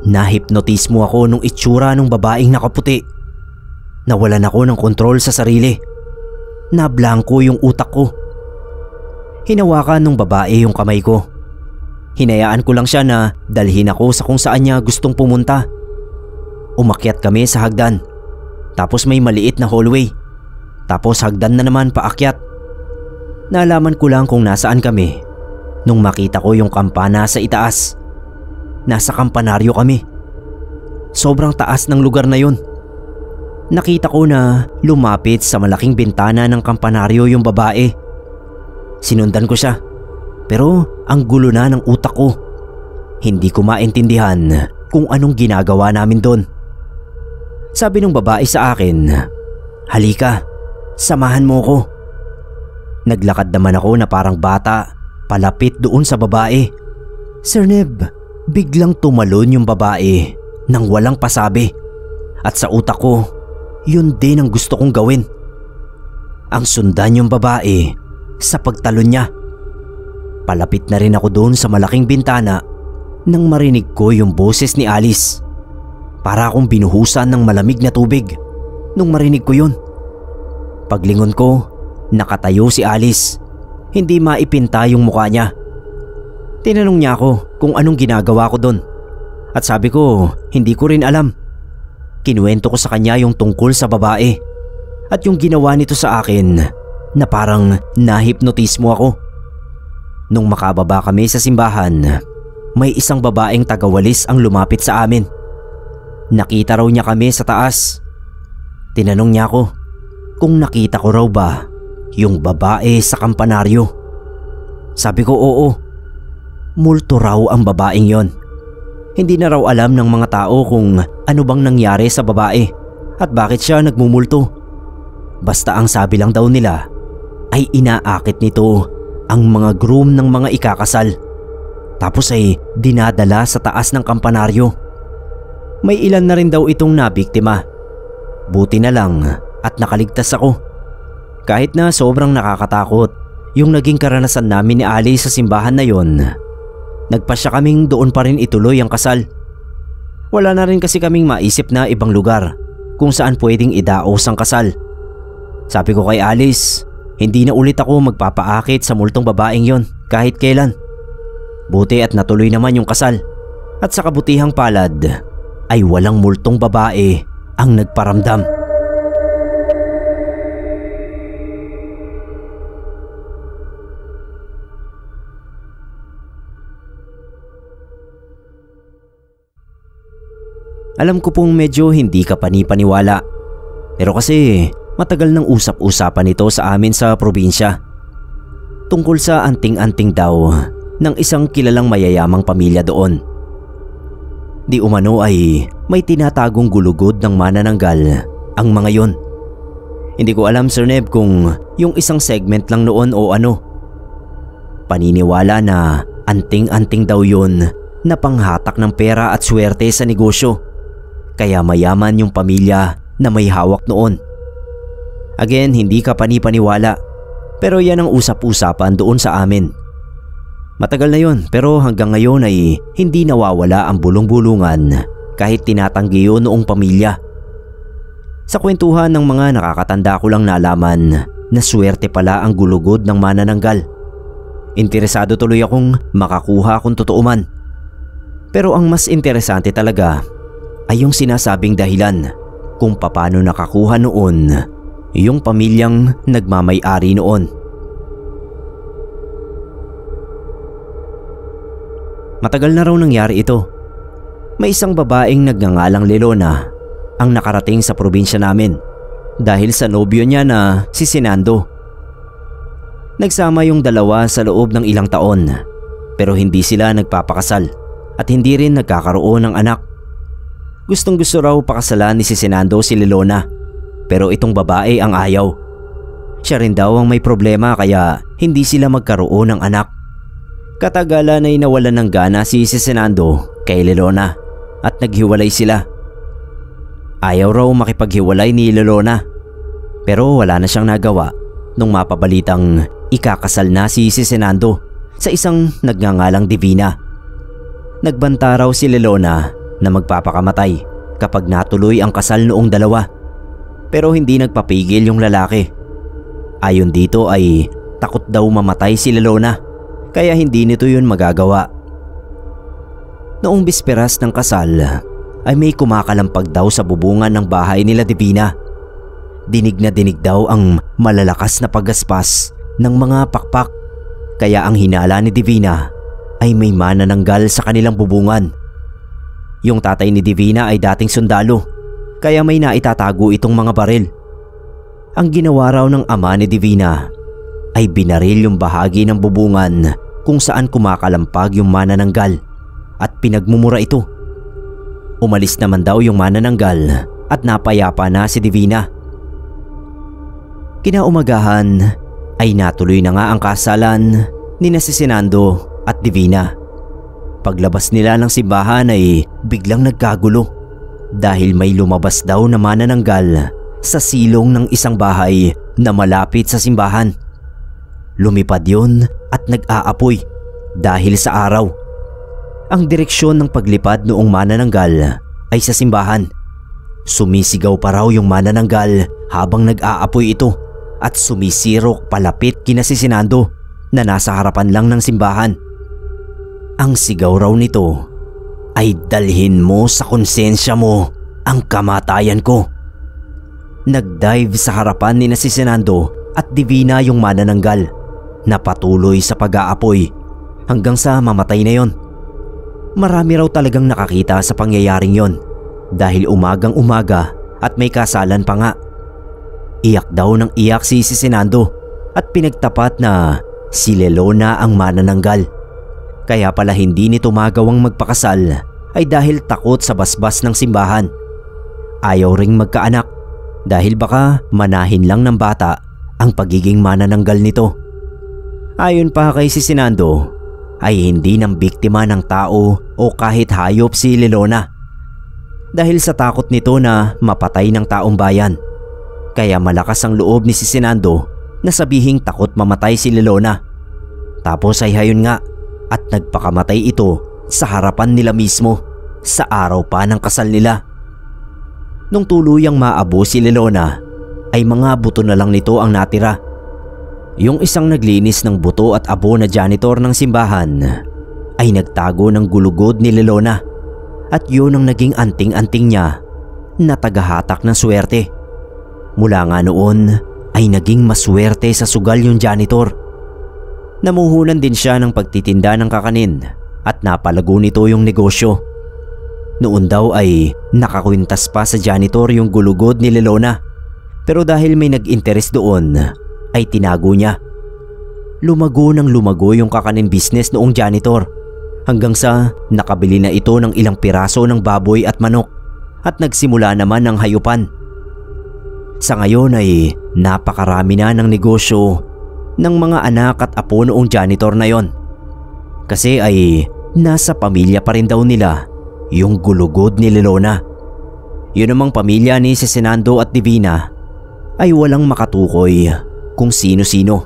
nahipnotismo ako nung itsura ng babaeng nakaputi. Nawalan ako ng kontrol sa sarili. Nablangko yung utak ko. Hinawakan ng babae yung kamay ko. Hinayaan ko lang siya na dalhin ako sa kung saan niya gustong pumunta. Umakyat kami sa hagdan. Tapos may maliit na hallway. Tapos hagdan na naman paakyat. Naalaman ko lang kung nasaan kami nung makita ko yung kampana sa itaas. Nasa kampanaryo kami. Sobrang taas ng lugar na yun. Nakita ko na lumapit sa malaking bintana ng kampanaryo yung babae. Sinundan ko siya. Pero ang gulo na ng utak ko. Hindi ko maintindihan kung anong ginagawa namin doon. Sabi ng babae sa akin, "Halika, samahan mo ko." Naglakad naman ako na parang bata palapit doon sa babae. Sir Neb, biglang tumalon yung babae nang walang pasabi. At sa utak ko, yun din ang gusto kong gawin. Ang sundan yung babae sa pagtalon niya. Palapit na rin ako doon sa malaking bintana nang marinig ko yung boses ni Alice. Para akong binuhusan ng malamig na tubig nung marinig ko yun. Paglingon ko, nakatayo si Alice. Hindi maipinta yung mukha niya. Tinanong niya ako kung anong ginagawa ko doon. At sabi ko, hindi ko rin alam. Kinuwento ko sa kanya yung tungkol sa babae at yung ginawa nito sa akin na parang nahipnotismo ako. Nung makababa kami sa simbahan, may isang babaeng tagawalis ang lumapit sa amin. Nakita raw niya kami sa taas. Tinanong niya ako kung nakita ko raw ba yung babae sa kampanaryo. Sabi ko oo. Multo raw ang babaeng yon. Hindi na raw alam ng mga tao kung ano bang nangyari sa babae at bakit siya nagmumulto. Basta ang sabi lang daw nila ay inaakit nito ang mga groom ng mga ikakasal. Tapos ay dinadala sa taas ng kampanaryo. May ilan na rin daw itong nabiktima. Buti na lang at nakaligtas ako. Kahit na sobrang nakakatakot yung naging karanasan namin ni Alice sa simbahan na yon, nagpasya kaming doon pa rin ituloy ang kasal. Wala na rin kasi kaming maisip na ibang lugar kung saan pwedeng idaos ang kasal. Sabi ko kay Alice, hindi na ulit ako magpapaakit sa multong babaeng yon kahit kailan. Buti at natuloy naman yung kasal. At sa kabutihang palad ay walang multong babae ang nagparamdam. Alam ko pong medyo hindi ka panipaniwala. Pero kasi matagal nang usap-usapan ito sa amin sa probinsya. Tungkol sa anting-anting daw ng isang kilalang mayayamang pamilya doon. Di umano ay may tinatagong gulugod ng manananggal ang mga yon. Hindi ko alam Sir Neb kung yung isang segment lang noon o ano. Paniniwala na anting-anting daw yon na panghatak ng pera at swerte sa negosyo. Kaya mayaman yung pamilya na may hawak noon. Again, hindi ka panipaniwala. Pero yan ang usap-usapan doon sa amin. Matagal na yon pero hanggang ngayon ay hindi nawawala ang bulong-bulungan kahit tinatanggi yun noong pamilya. Sa kwentuhan ng mga nakakatanda ko lang nalaman na swerte pala ang gulugod ng manananggal. Interesado tuloy akong makakuha kung totoo man. Pero ang mas interesante talaga ay yung sinasabing dahilan kung paano nakakuha noon yung pamilyang nagmamay-ari noon. Matagal na raw nangyari ito. May isang babaeng nagngangalang Lelona ang nakarating sa probinsya namin dahil sa nobyo niya na si Sinando. Nagsama yung dalawa sa loob ng ilang taon pero hindi sila nagpapakasal at hindi rin nagkakaroon ng anak. Gustong gusto raw pakasalan ni si Sinando si Lelona pero itong babae ang ayaw. Siya rin daw ang may problema kaya hindi sila magkaroon ng anak. Katagalan ay nawalan ng gana si Sinando kay Lelona at naghiwalay sila. Ayaw raw makipaghiwalay ni Lelona pero wala na siyang nagawa nung mapabalitang ikakasal na si Sinando sa isang nagngangalang Divina. Nagbanta raw si Lelona na magpapakamatay kapag natuloy ang kasal noong dalawa pero hindi nagpapigil yung lalaki. Ayon dito ay takot daw mamatay si Lelona kaya hindi nito yun magagawa. Noong bisperas ng kasal ay may kumakalampag daw sa bubungan ng bahay nila Divina. Dinig na dinig daw ang malalakas na paggaspas ng mga pakpak kaya ang hinala ni Divina ay may manananggal sa kanilang bubungan. Yung tatay ni Divina ay dating sundalo kaya may naitatago itong mga baril. Ang ginawa raw ng ama ni Divina ay binaril yung bahagi ng bubungan kung saan kumakalampag yung manananggal at pinagmumura ito. Umalis naman daw yung manananggal at napayapa na si Divina. Kinaumagahan ay natuloy na nga ang kasalan ni Sinando at Divina. Paglabas nila ng simbahan ay biglang nagkagulo dahil may lumabas daw na manananggal sa silong ng isang bahay na malapit sa simbahan. Lumipad yun at nag-aapoy dahil sa araw. Ang direksyon ng paglipad noong manananggal ay sa simbahan. Sumisigaw pa raw yung manananggal habang nag-aapoy ito at sumisirok palapit kina Sinando na nasa harapan lang ng simbahan. Ang sigaw raw nito ay dalhin mo sa konsensya mo ang kamatayan ko. Nag-dive sa harapan ni Sinando at Divina yung manananggal na patuloy sa pag-aapoy hanggang sa mamatay na yon. Marami raw talagang nakakita sa pangyayaring yon dahil umagang umaga at may kasalan pa nga. Iyak daw ng iyak si Sinando at pinagtapat na si Lelona ang manananggal. Kaya pala hindi nito magawang magpakasal ay dahil takot sa basbas ng simbahan. Ayaw ring magkaanak dahil baka manahin lang ng bata ang pagiging manananggal nito. Ayon pa kay Sinando ay hindi nang biktima ng tao o kahit hayop si Lelona dahil sa takot nito na mapatay ng taong bayan. Kaya malakas ang loob ni Sinando na sabihing takot mamatay si Lelona. Tapos ay hayon nga at nagpakamatay ito sa harapan nila mismo sa araw pa ng kasal nila. Nung tuluyang maabo si Lelona ay mga buto na lang nito ang natira. Yung isang naglinis ng buto at abo na janitor ng simbahan ay nagtago ng gulugod ni Lelona at yun ang naging anting-anting niya na tagahatak ng swerte. Mula nga noon ay naging maswerte sa sugal yung janitor. Namuhunan din siya ng pagtitinda ng kakanin at napalago nito yung negosyo. Noon daw ay nakakwintas pa sa janitor yung gulugod ni Lelona pero dahil may nag-interes doon ay tinago niya. Lumago ng lumago yung kakanin business noong janitor hanggang sa nakabili na ito ng ilang piraso ng baboy at manok at nagsimula naman ng hayupan. Sa ngayon ay napakarami na ng negosyo ng mga anak at apo noong janitor na yon. Kasi ay nasa pamilya pa rin daw nila yung gulugod ni Lelona. Yun namang pamilya ni Sinando at Divina ay walang makatukoy kung sino-sino.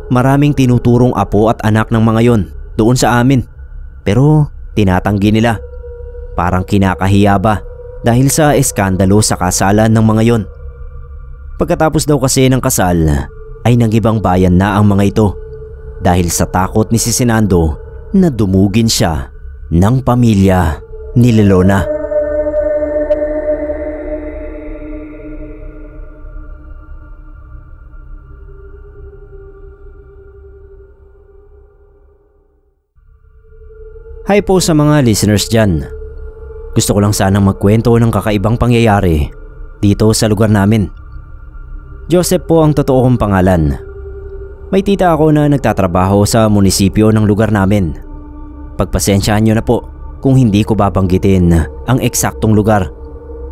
Maraming tinuturong apo at anak ng mga yon doon sa amin pero tinatanggi nila. Parang kinakahiya ba dahil sa eskandalo sa kasalan ng mga yon. Pagkatapos daw kasi ng kasal ay nangibang bayan na ang mga ito dahil sa takot ni Sinando na dumugin siya ng pamilya ni Lelona. Hi po sa mga listeners dyan. Gusto ko lang sanang magkwento ng kakaibang pangyayari dito sa lugar namin. Joseph po ang totoo kong pangalan. May tita ako na nagtatrabaho sa munisipyo ng lugar namin. Pagpasensyahan niyo na po kung hindi ko babanggitin ang eksaktong lugar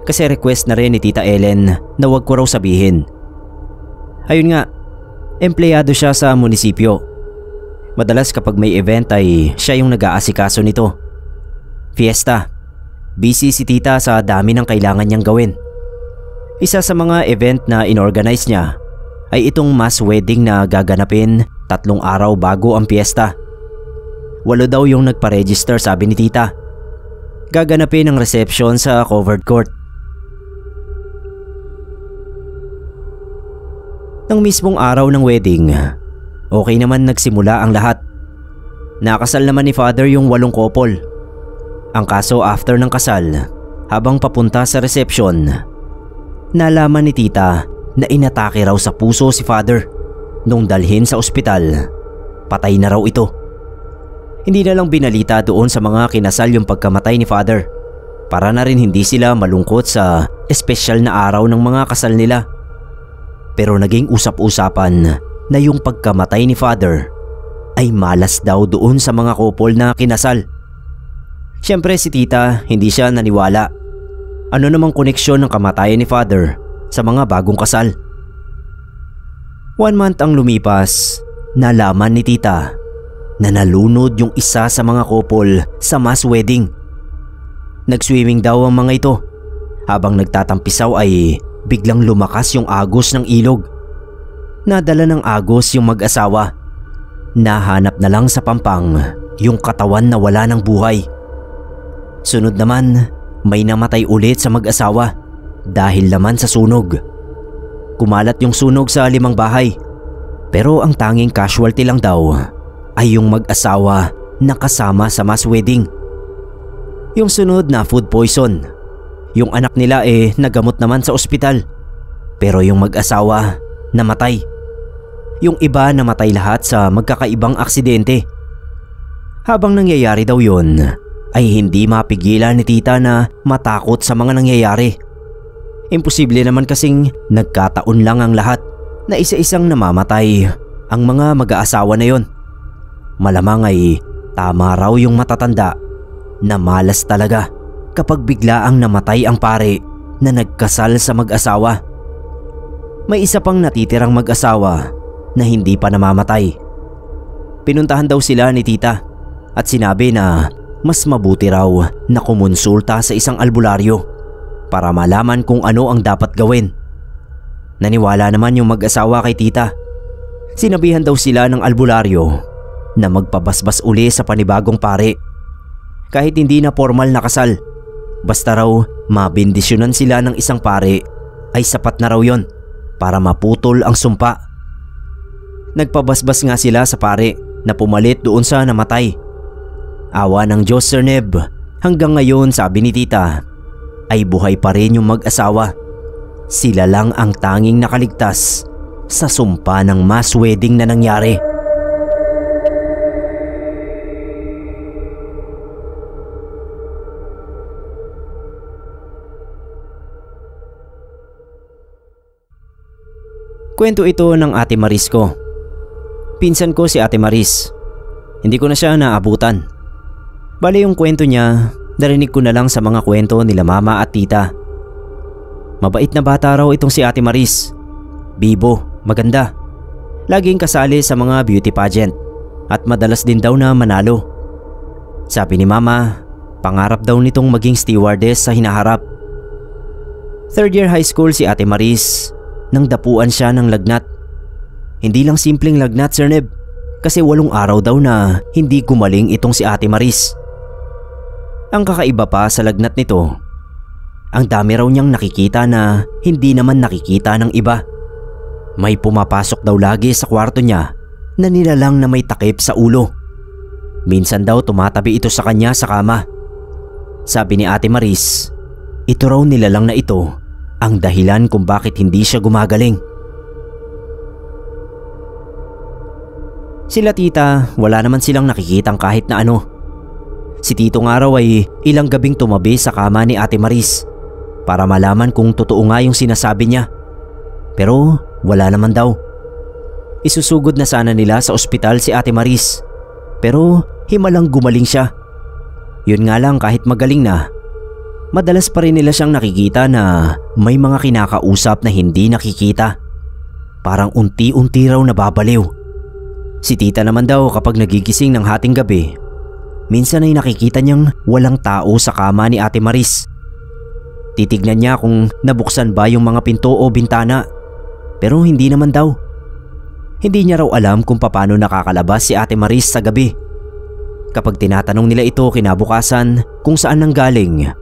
kasi request na rin ni Tita Ellen na wag ko raw sabihin. Ayun nga, empleyado siya sa munisipyo. Madalas kapag may event ay siya yung nag-aasikaso nito. Fiesta. Busy si tita sa dami ng kailangan niyang gawin. Isa sa mga event na inorganize niya ay itong mass wedding na gaganapin 3 araw bago ang fiesta. 8 daw yung nagpa-register, sabi ni tita. Gaganapin ang reception sa covered court. Nang mismong araw ng wedding, okay naman nagsimula ang lahat. Nakasal naman ni Father yung 8 couple. Ang kaso after ng kasal, habang papunta sa reception, nalaman ni tita na inatake raw sa puso si Father. Nung dalhin sa ospital, patay na raw ito. Hindi na lang binalita doon sa mga kinasal yung pagkamatay ni Father para na rin hindi sila malungkot sa espesyal na araw ng mga kasal nila. Pero naging usap-usapan na yung pagkamatay ni Father ay malas daw doon sa mga couple na kinasal. Siyempre si tita hindi siya naniwala. Ano namang koneksyon ng kamatayan ni Father sa mga bagong kasal? 1 month ang lumipas, nalaman ni tita na nalunod yung isa sa mga couple sa mass wedding. Nag-swimming daw ang mga ito. Habang nagtatampisaw ay biglang lumakas yung agos ng ilog. Nadala ng agos yung mag-asawa. Nahanap na lang sa pampang yung katawan na wala ng buhay. Sunod naman, may namatay ulit sa mag-asawa dahil naman sa sunog. Kumalat yung sunog sa 5 bahay. Pero ang tanging casualty lang daw ay yung mag-asawa na kasama sa mass wedding. Yung sunod na food poison. Yung anak nila nagamot naman sa ospital. Pero yung mag-asawa namatay. Yung iba namatay lahat sa magkakaibang aksidente. Habang nangyayari daw yun, ay hindi mapigilan ni tita na matakot sa mga nangyayari. Imposible naman kasing nagkataon lang ang lahat na isa-isang namamatay ang mga mag-aasawa na yon. Malamang ay tama raw yung matatanda na malas talaga kapag biglaang namatay ang pare na nagkasal sa mag-asawa. May isa pang natitirang mag-asawa na hindi pa namamatay. Pinuntahan daw sila ni tita at sinabi na mas mabuti raw na kumonsulta sa isang albularyo para malaman kung ano ang dapat gawin. Naniwala naman yung mag-asawa kay tita. Sinabihan daw sila ng albularyo na magpabasbas uli sa panibagong pare. Kahit hindi na formal na kasal, basta raw mabindisyonan sila ng isang pare ay sapat na raw yon para maputol ang sumpa. Nagpabasbas nga sila sa pare na pumalit doon sa namatay. Awa ng Diyos, Sir Neb, hanggang ngayon sabi ni tita ay buhay pa rin yung mag-asawa. Sila lang ang tanging nakaligtas sa sumpa ng mass wedding na nangyari. Kwento ito ng Ate Maris ko. Pinsan ko si Ate Maris. Hindi ko na siya naabutan. Bale yung kwento niya, narinig ko na lang sa mga kwento nila mama at tita. Mabait na bata raw itong si Ate Maris. Bibo, maganda. Laging kasali sa mga beauty pageant at madalas din daw na manalo. Sabi ni mama, pangarap daw nitong maging stewardess sa hinaharap. 3rd year high school si Ate Maris nang dapuan siya ng lagnat. Hindi lang simpleng lagnat, Sir Neb, kasi 8 araw daw na hindi gumaling itong si Ate Maris. Ang kakaiba pa sa lagnat nito, ang dami raw niyang nakikita na hindi naman nakikita ng iba. May pumapasok daw lagi sa kwarto niya na nilalang na may takip sa ulo. Minsan daw tumatabi ito sa kanya sa kama. Sabi ni Ate Maris, ito raw nilalang na ito ang dahilan kung bakit hindi siya gumagaling. Sila tita, wala naman silang nakikitang kahit na ano. Si Tito nga raw ay ilang gabing tumabi sa kama ni Ate Maris para malaman kung totoo nga yung sinasabi niya. Pero wala naman daw. Isusugod na sana nila sa ospital si Ate Maris, pero himalang gumaling siya. Yun nga lang, kahit magaling na, madalas pa rin nila siyang nakikita na may mga kinakausap na hindi nakikita. Parang unti-unti raw nababaliw. Si tita naman daw kapag nagigising ng hating gabi, minsan ay nakikita niyang walang tao sa kama ni Ate Maris. Titignan niya kung nabuksan ba yung mga pinto o bintana, pero hindi naman daw. Hindi niya raw alam kung paano nakakalabas si Ate Maris sa gabi. Kapag tinatanong nila ito kinabukasan kung saan nanggaling,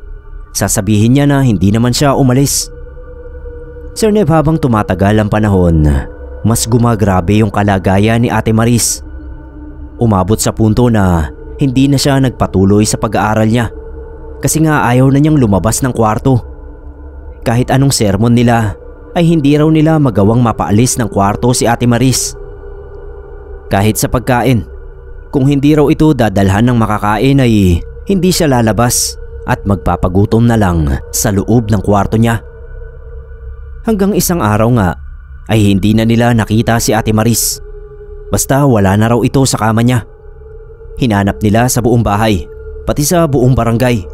sasabihin niya na hindi naman siya umalis. Sir Neb, habang tumatagal ang panahon, mas gumagrabe yung kalagayan ni Ate Maris. Umabot sa punto na hindi na siya nagpatuloy sa pag-aaral niya kasi nga ayaw na niyang lumabas ng kwarto. Kahit anong sermon nila ay hindi raw nila magawang mapaalis ng kwarto si Ate Maris. Kahit sa pagkain, kung hindi raw ito dadalhan ng makakain ay hindi siya lalabas at magpapagutom na lang sa loob ng kwarto niya. Hanggang isang araw nga ay hindi na nila nakita si Ate Maris. Basta wala na raw ito sa kama niya. Hinanap nila sa buong bahay, pati sa buong barangay.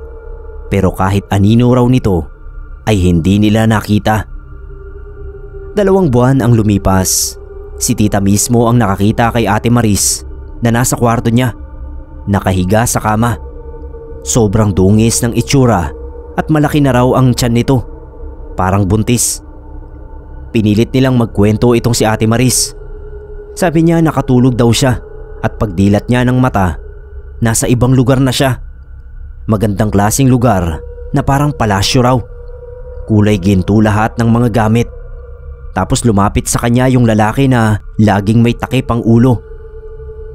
Pero kahit anino raw nito ay hindi nila nakita. 2 buwan ang lumipas. Si tita mismo ang nakakita kay Ate Maris na nasa kwarto niya, nakahiga sa kama. Sobrang dungis ng itsura at malaki na raw ang tiyan nito, parang buntis. Pinilit nilang magkwento itong si Ate Maris. Sabi niya nakatulog daw siya at pagdilat niya ng mata, nasa ibang lugar na siya. Magandang klaseng lugar na parang palasyo raw. Kulay ginto lahat ng mga gamit. Tapos lumapit sa kanya yung lalaki na laging may takip ang ulo.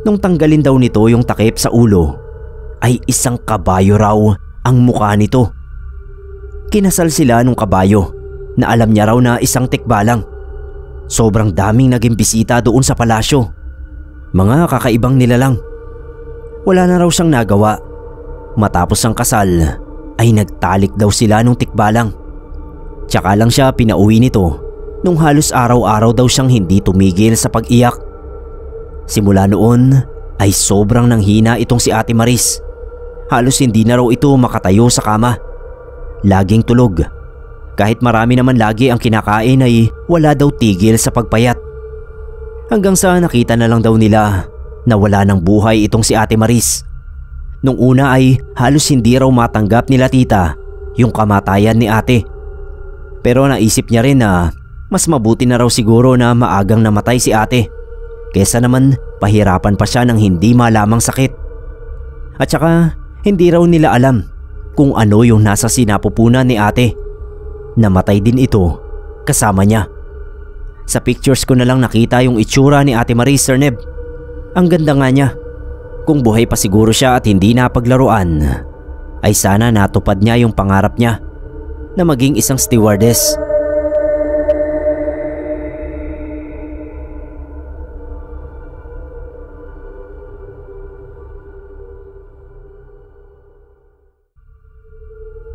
Nung tanggalin daw nito yung takip sa ulo, ay isang kabayo raw ang mukha nito. Kinasal sila nung kabayo na alam niya raw na isang tikbalang. Sobrang daming naging bisita doon sa palasyo. Mga kakaibang nilalang. Wala na raw siyang nagawa. Matapos ang kasal ay nagtalik daw sila nung tikbalang. Tsaka lang siya pinauwi nito nung halos araw-araw daw siyang hindi tumigil sa pag-iyak. Simula noon ay sobrang nanghina itong si Ate Maris. Halos hindi na raw ito makatayo sa kama. Laging tulog. Kahit marami naman lagi ang kinakain ay wala daw tigil sa pagpayat. Hanggang sa nakita na lang daw nila na wala ng buhay itong si Ate Maris. Nung una ay halos hindi raw matanggap nila tita yung kamatayan ni ate. Pero naisip niya rin na mas mabuti na raw siguro na maagang namatay si ate kesa naman pahirapan pa siya ng hindi malamang sakit. At saka hindi raw nila alam kung ano yung nasa sinapupunan ni ate. Namatay din ito kasama niya. Sa pictures ko na lang nakita yung itsura ni Ate Maris, Sir Neb. Ang ganda nga niya. Kung buhay pa siguro siya at hindi napaglaruan, ay sana natupad niya yung pangarap niya na maging isang stewardess.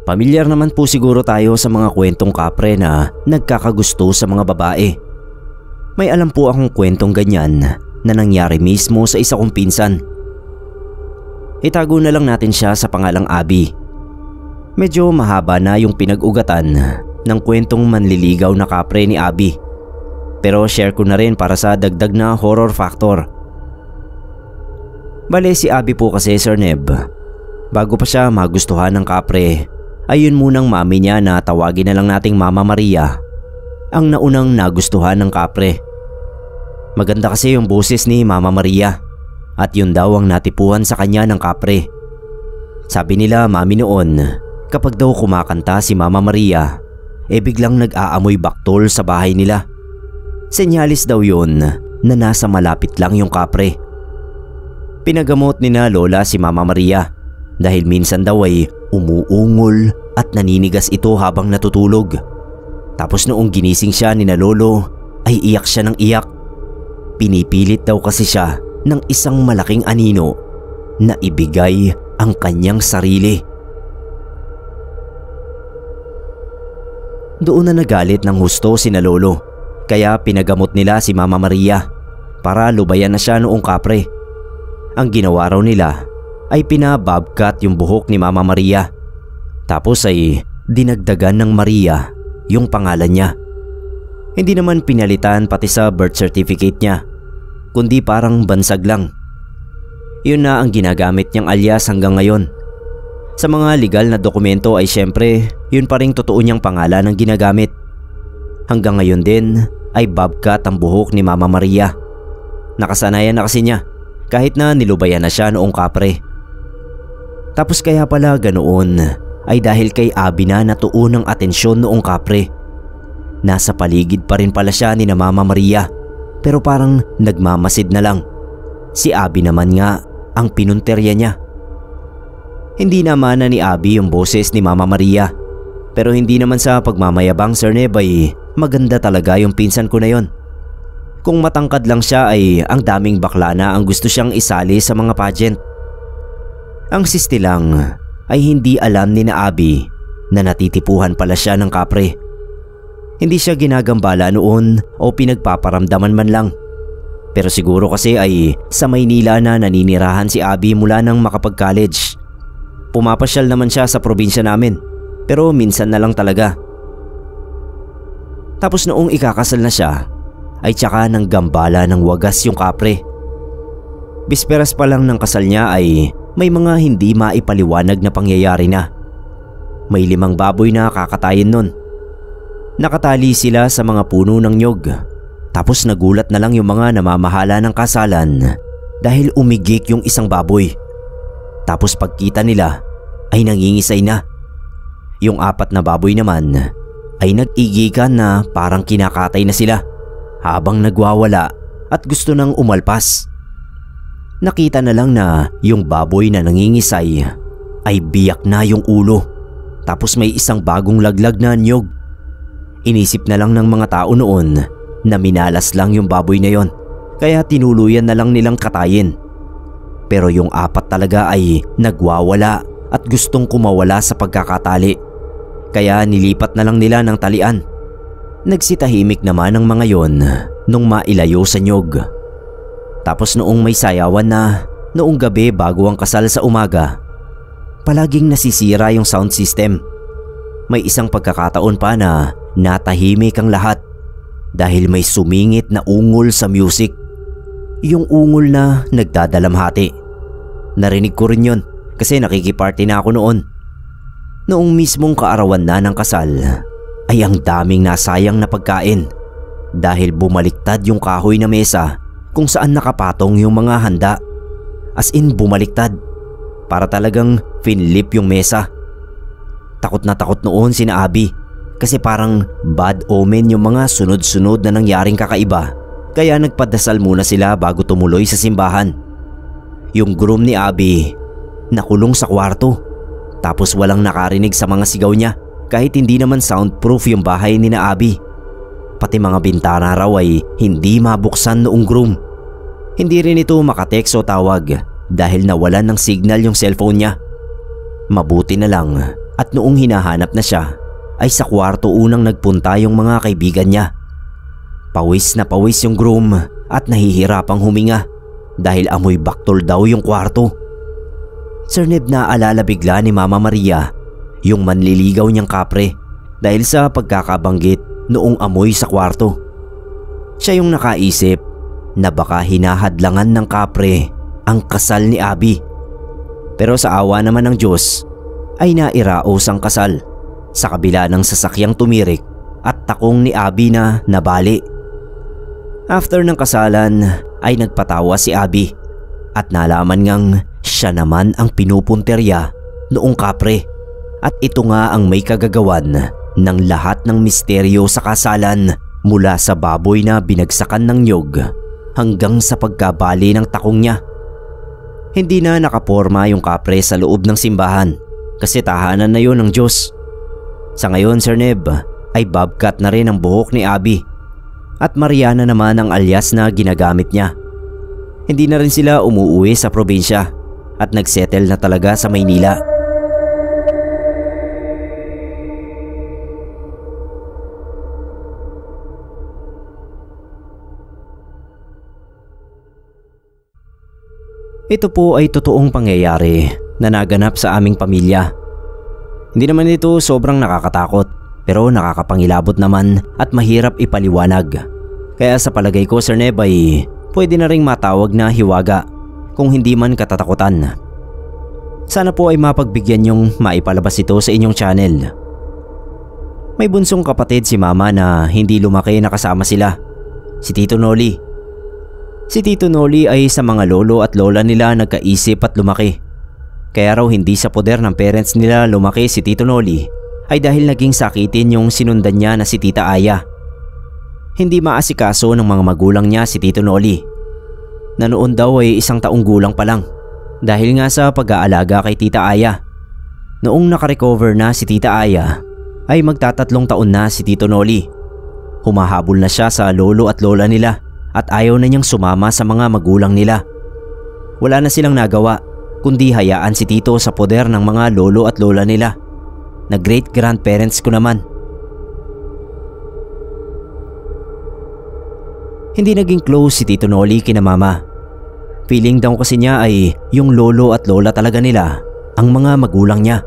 Pamilyar naman po siguro tayo sa mga kwentong kapre na nagkakagusto sa mga babae. May alam po akong kwentong ganyan na nangyari mismo sa isa kong pinsan. Itago na lang natin siya sa pangalang Abby. Medyo mahaba na yung pinag-ugatan ng kwentong manliligaw na kapre ni Abby. Pero share ko na rin para sa dagdag na horror factor. Bale si Abby po kasi, Sir Neb, bago pa siya magustuhan ng kapre, ayun munang mami niya na tawagin na lang nating Mama Maria ang naunang nagustuhan ng kapre. Maganda kasi yung boses ni Mama Maria at yun daw ang natipuhan sa kanya ng kapre. Sabi nila mami noon, kapag daw kumakanta si Mama Maria, biglang nag-aamoy baktol sa bahay nila. Senyalis daw yun na nasa malapit lang yung kapre. Pinagamot ni na Lola si Mama Maria dahil minsan daw ay umuungol at naninigas ito habang natutulog. Tapos noong ginising siya ni na Lolo ay iyak siya ng iyak. Pinipilit daw kasi siya ng isang malaking anino na ibigay ang kanyang sarili. Doon na nagalit ng husto sina lolo, kaya pinagamot nila si Mama Maria para lubayan na siya noong Kapre. Ang ginawa raw nila ay pinabobcat yung buhok ni Mama Maria, tapos ay dinagdagan ng Maria yung pangalan niya. Hindi naman pinalitan pati sa birth certificate niya, kundi parang bansag lang. Yun na ang ginagamit niyang alias hanggang ngayon. Sa mga legal na dokumento ay syempre yun pa ring totoo niyang pangalan ang ginagamit. Hanggang ngayon din ay bobcat ang buhok ni Mama Maria. Nakasanayan na kasi niya kahit na nilubayan na siya noong Kapre. Tapos kaya pala ganoon ay dahil kay Abby na natuon ng atensyon noong Kapre. Nasa paligid pa rin pala siya ni na Mama Maria, pero parang nagmamasid na lang. Si Abby naman nga ang pinunterya niya. Hindi naman na ni Abby yung boses ni Mama Maria, pero hindi naman sa pagmamayabang, Sir Neb, ay maganda talaga yung pinsan ko na yon. Kung matangkad lang siya ay ang daming bakla na ang gusto siyang isali sa mga pageant. Ang sisti lang ay hindi alam ni na Abby na natitipuhan pala siya ng Kapre. Hindi siya ginagambala noon o pinagpaparamdaman man lang. Pero siguro kasi ay sa Maynila na naninirahan si Abby mula nang makapag-college. Pumapasyal naman siya sa probinsya namin, pero minsan na lang talaga. Tapos noong ikakasal na siya ay tsaka nang gambala ng wagas yung Kapre. Bisperas pa lang ng kasal niya ay may mga hindi maipaliwanag na pangyayari na. May 5 baboy na kakatayin nun. Nakatali sila sa mga puno ng nyog. Tapos nagulat na lang yung mga namamahala ng kasalan dahil umigik yung isang baboy. Tapos pagkita nila ay nangingisay na. Yung 4 na baboy naman ay nag-igikan na parang kinakatay na sila habang nagwawala at gusto nang umalpas. Nakita na lang na yung baboy na nangingisay ay biyak na yung ulo, tapos may isang bagong laglag na nyog. Inisip na lang ng mga tao noon na minalas lang yung baboy na yon, kaya tinuluyan na lang nilang katayin. Pero yung 4 talaga ay nagwawala at gustong kumawala sa pagkakatali, kaya nilipat na lang nila ng talian. Nagsitahimik naman ang mga yon nung mailayo sa nyog. Tapos noong may sayawan na noong gabi bago ang kasal sa umaga, palaging nasisira yung sound system. May isang pagkakataon pa na natahimik ang lahat dahil may sumingit na ungol sa music. Yung ungol na nagdadalamhati. Narinig ko rin yun kasi nakikiparty na ako noon. Noong mismong kaarawan na ng kasal ay ang daming nasayang na pagkain dahil bumaliktad yung kahoy na mesa kung saan nakapatong yung mga handa. As in bumaliktad, para talagang finlip yung mesa. Takot na takot noon sina Abby kasi parang bad omen yung mga sunod-sunod na nangyaring kakaiba, kaya nagpadasal muna sila bago tumuloy sa simbahan. Yung groom ni Abby nakulong sa kwarto, tapos walang nakarinig sa mga sigaw niya kahit hindi naman soundproof yung bahay ni na Abby. Pati mga bintana raw ay hindi mabuksan noong groom. Hindi rin ito makatext o tawag dahil nawalan ng signal yung cellphone niya. Mabuti na lang at noong hinahanap na siya ay sa kwarto unang nagpunta yung mga kaibigan niya. Pawis na pawis yung groom at nahihirapang huminga dahil amoy baktol daw yung kwarto. Sir Neb, naalala bigla ni Mama Maria yung manliligaw niyang Kapre dahil sa pagkakabanggit noong amoy sa kwarto. Siya yung nakaisip na baka hinahadlangan ng Kapre ang kasal ni Abby. Pero sa awa naman ng Diyos ay nairaos ang kasal sa kabila ng sasakyang tumirik at takong ni Abby na nabali. After ng kasalan ay nagpatawa si Abby at nalaman ngang siya naman ang pinupunterya noong Kapre at ito nga ang may kagagawan ng lahat ng misteryo sa kasalan mula sa baboy na binagsakan ng nyog hanggang sa pagkabali ng takong niya. Hindi na nakaporma yung Kapre sa loob ng simbahan kasi tahanan na yun ng Diyos. Sa ngayon, Sir Neb, ay bobcat na rin ang buhok ni Abby at Mariana naman ang alias na ginagamit niya. Hindi na rin sila umuwi sa probinsya at nagsettle na talaga sa Maynila. Ito po ay totoong pangyayari na naganap sa aming pamilya. Hindi naman ito sobrang nakakatakot pero nakakapangilabot naman at mahirap ipaliwanag. Kaya sa palagay ko, Sir Neb, ay pwede na ring matawag na hiwaga kung hindi man katatakutan. Sana po ay mapagbigyan yung maipalabas ito sa inyong channel. May bunsong kapatid si Mama na hindi lumaki na kasama sila, si Tito Noli. Si Tito Noli ay sa mga lolo at lola nila nagkaisip at lumaki. Kaya raw hindi sa poder ng parents nila lumaki si Tito Noli ay dahil naging sakitin yung sinundan niya na si Tita Aya. Hindi maasikaso ng mga magulang niya si Tito Noli, na noon daw ay 1 taong gulang pa lang dahil nga sa pag-aalaga kay Tita Aya. Noong nakarecover na si Tita Aya ay magta-3 taon na si Tito Noli. Humahabol na siya sa lolo at lola nila at ayaw na niyang sumama sa mga magulang nila. Wala na silang nagawa kundi hayaan si Tito sa poder ng mga lolo at lola nila, na great grandparents ko naman. Hindi naging close si Tito Noli kina Mama. Feeling daw kasi niya ay yung lolo at lola talaga nila ang mga magulang niya.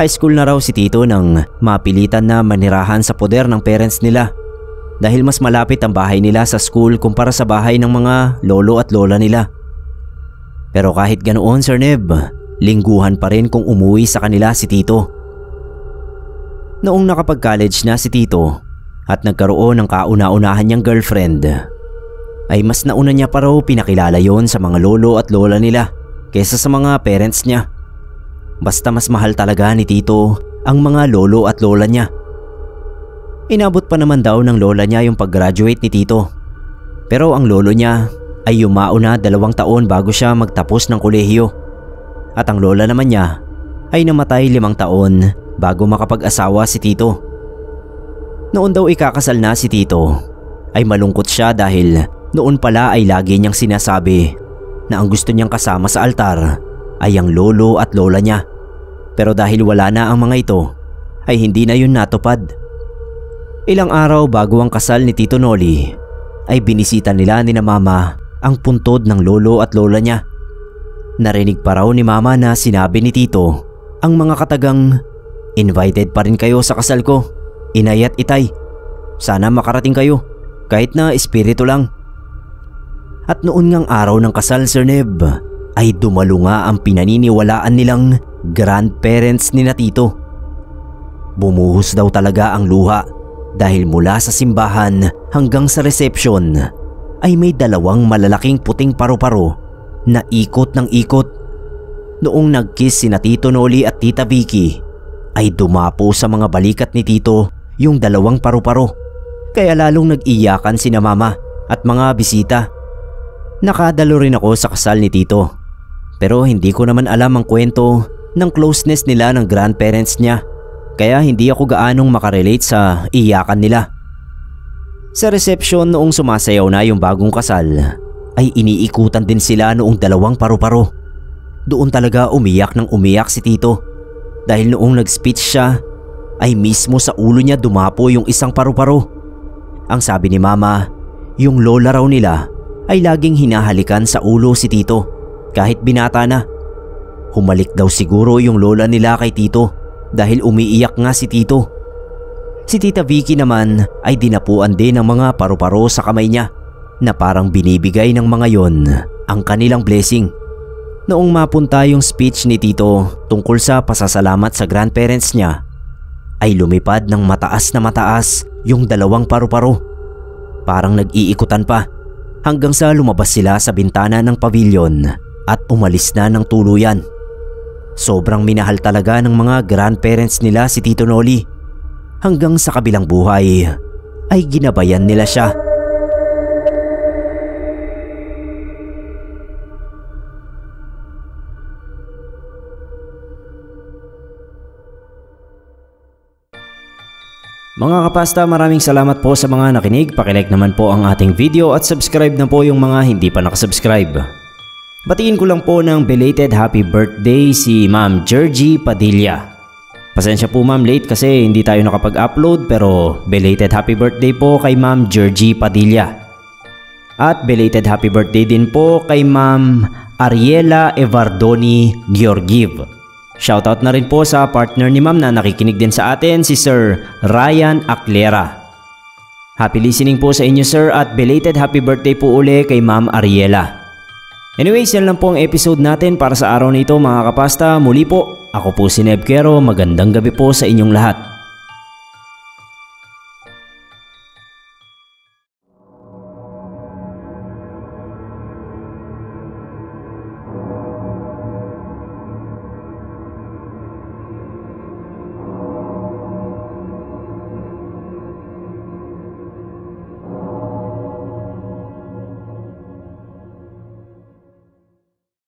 High school na raw si Tito nang mapilitan na manirahan sa poder ng parents nila dahil mas malapit ang bahay nila sa school kumpara sa bahay ng mga lolo at lola nila. Pero kahit ganoon, Sir Neb, lingguhan pa rin kung umuwi sa kanila si Tito. Noong nakapag-college na si Tito at nagkaroon ng kauna-unahan niyang girlfriend, ay mas nauna niya pa raw pinakilala yon sa mga lolo at lola nila kaysa sa mga parents niya. Basta mas mahal talaga ni Tito ang mga lolo at lola niya. Inabot pa naman daw ng lola niya yung pag-graduate ni Tito. Pero ang lolo niya ay yumao na 2 taon bago siya magtapos ng kolehiyo. At ang lola naman niya ay namatay 5 taon bago makapag-asawa si Tito. Noon daw ikakasal na si Tito ay malungkot siya dahil noon pala ay lagi niyang sinasabi na ang gusto niyang kasama sa altar ay ang lolo at lola niya. Pero dahil wala na ang mga ito ay hindi na yun natupad. Ilang araw bago ang kasal ni Tito Noli ay binisita nila ni na Mama ang puntod ng lolo at lola niya. Narinig pa raw ni Mama na sinabi ni Tito ang mga katagang, "Invited pa rin kayo sa kasal ko, inay at itay. Sana makarating kayo, kahit na espiritu lang." At noon ngang araw ng kasal, Sir Neb, ay dumalo nga ang pinaniniwalaan nilang grandparents ni na Tito. Bumuhos daw talaga ang luha dahil mula sa simbahan hanggang sa reception ay may 2 malalaking puting paru-paro na ikot ng ikot. Noong nag-kiss sina Tito Noli at Tita Vicky ay dumapo sa mga balikat ni Tito yung 2 paru-paro, kaya lalong nag-iyakan sina Mama at mga bisita. Nakadalo rin ako sa kasal ni Tito, pero hindi ko naman alam ang kwento ng closeness nila ng grandparents niya, kaya hindi ako gaanong makarelate sa iyakan nila. Sa reception noong sumasayaw na yung bagong kasal ay iniikutan din sila noong 2 paru-paro. Doon talaga umiyak ng umiyak si Tito dahil noong nag-speech siya ay mismo sa ulo niya dumapo yung 1 paru-paro. Ang sabi ni Mama, yung lola raw nila ay laging hinahalikan sa ulo si Tito kahit binata na. Humalik daw siguro yung lola nila kay Tito dahil umiiyak nga si Tito. Si Tita Vicky naman ay dinapuan din ng mga paru-paro sa kamay niya na parang binibigay ng mga yon ang kanilang blessing. Noong mapunta yung speech ni Tito tungkol sa pasasalamat sa grandparents niya, ay lumipad ng mataas na mataas yung 2 paru-paro. Parang nag-iikutan pa hanggang sa lumabas sila sa bintana ng pavilion at umalis na ng tuluyan. Sobrang minahal talaga ng mga grandparents nila si Tito Noli. Hanggang sa kabilang buhay ay ginabayan nila siya. Mga kapasta, maraming salamat po sa mga nakinig. Pakilike naman po ang ating video at subscribe na po yung mga hindi pa nakasubscribe. Batiin ko lang po ng belated happy birthday si Ma'am Georgie Padilla. Pasensya po ma'am, late kasi hindi tayo nakapag-upload, pero belated happy birthday po kay Ma'am Georgie Padilla. At belated happy birthday din po kay Ma'am Ariela Evardoni Georgiev. Shoutout na rin po sa partner ni ma'am na nakikinig din sa atin, si Sir Ryan Aclera. Happy listening po sa inyo sir, at belated happy birthday po uli kay Ma'am Ariela. Anyways, yan lang po ang episode natin para sa araw na ito mga kapasta. Muli po, ako po si Neb Quero. Magandang gabi po sa inyong lahat.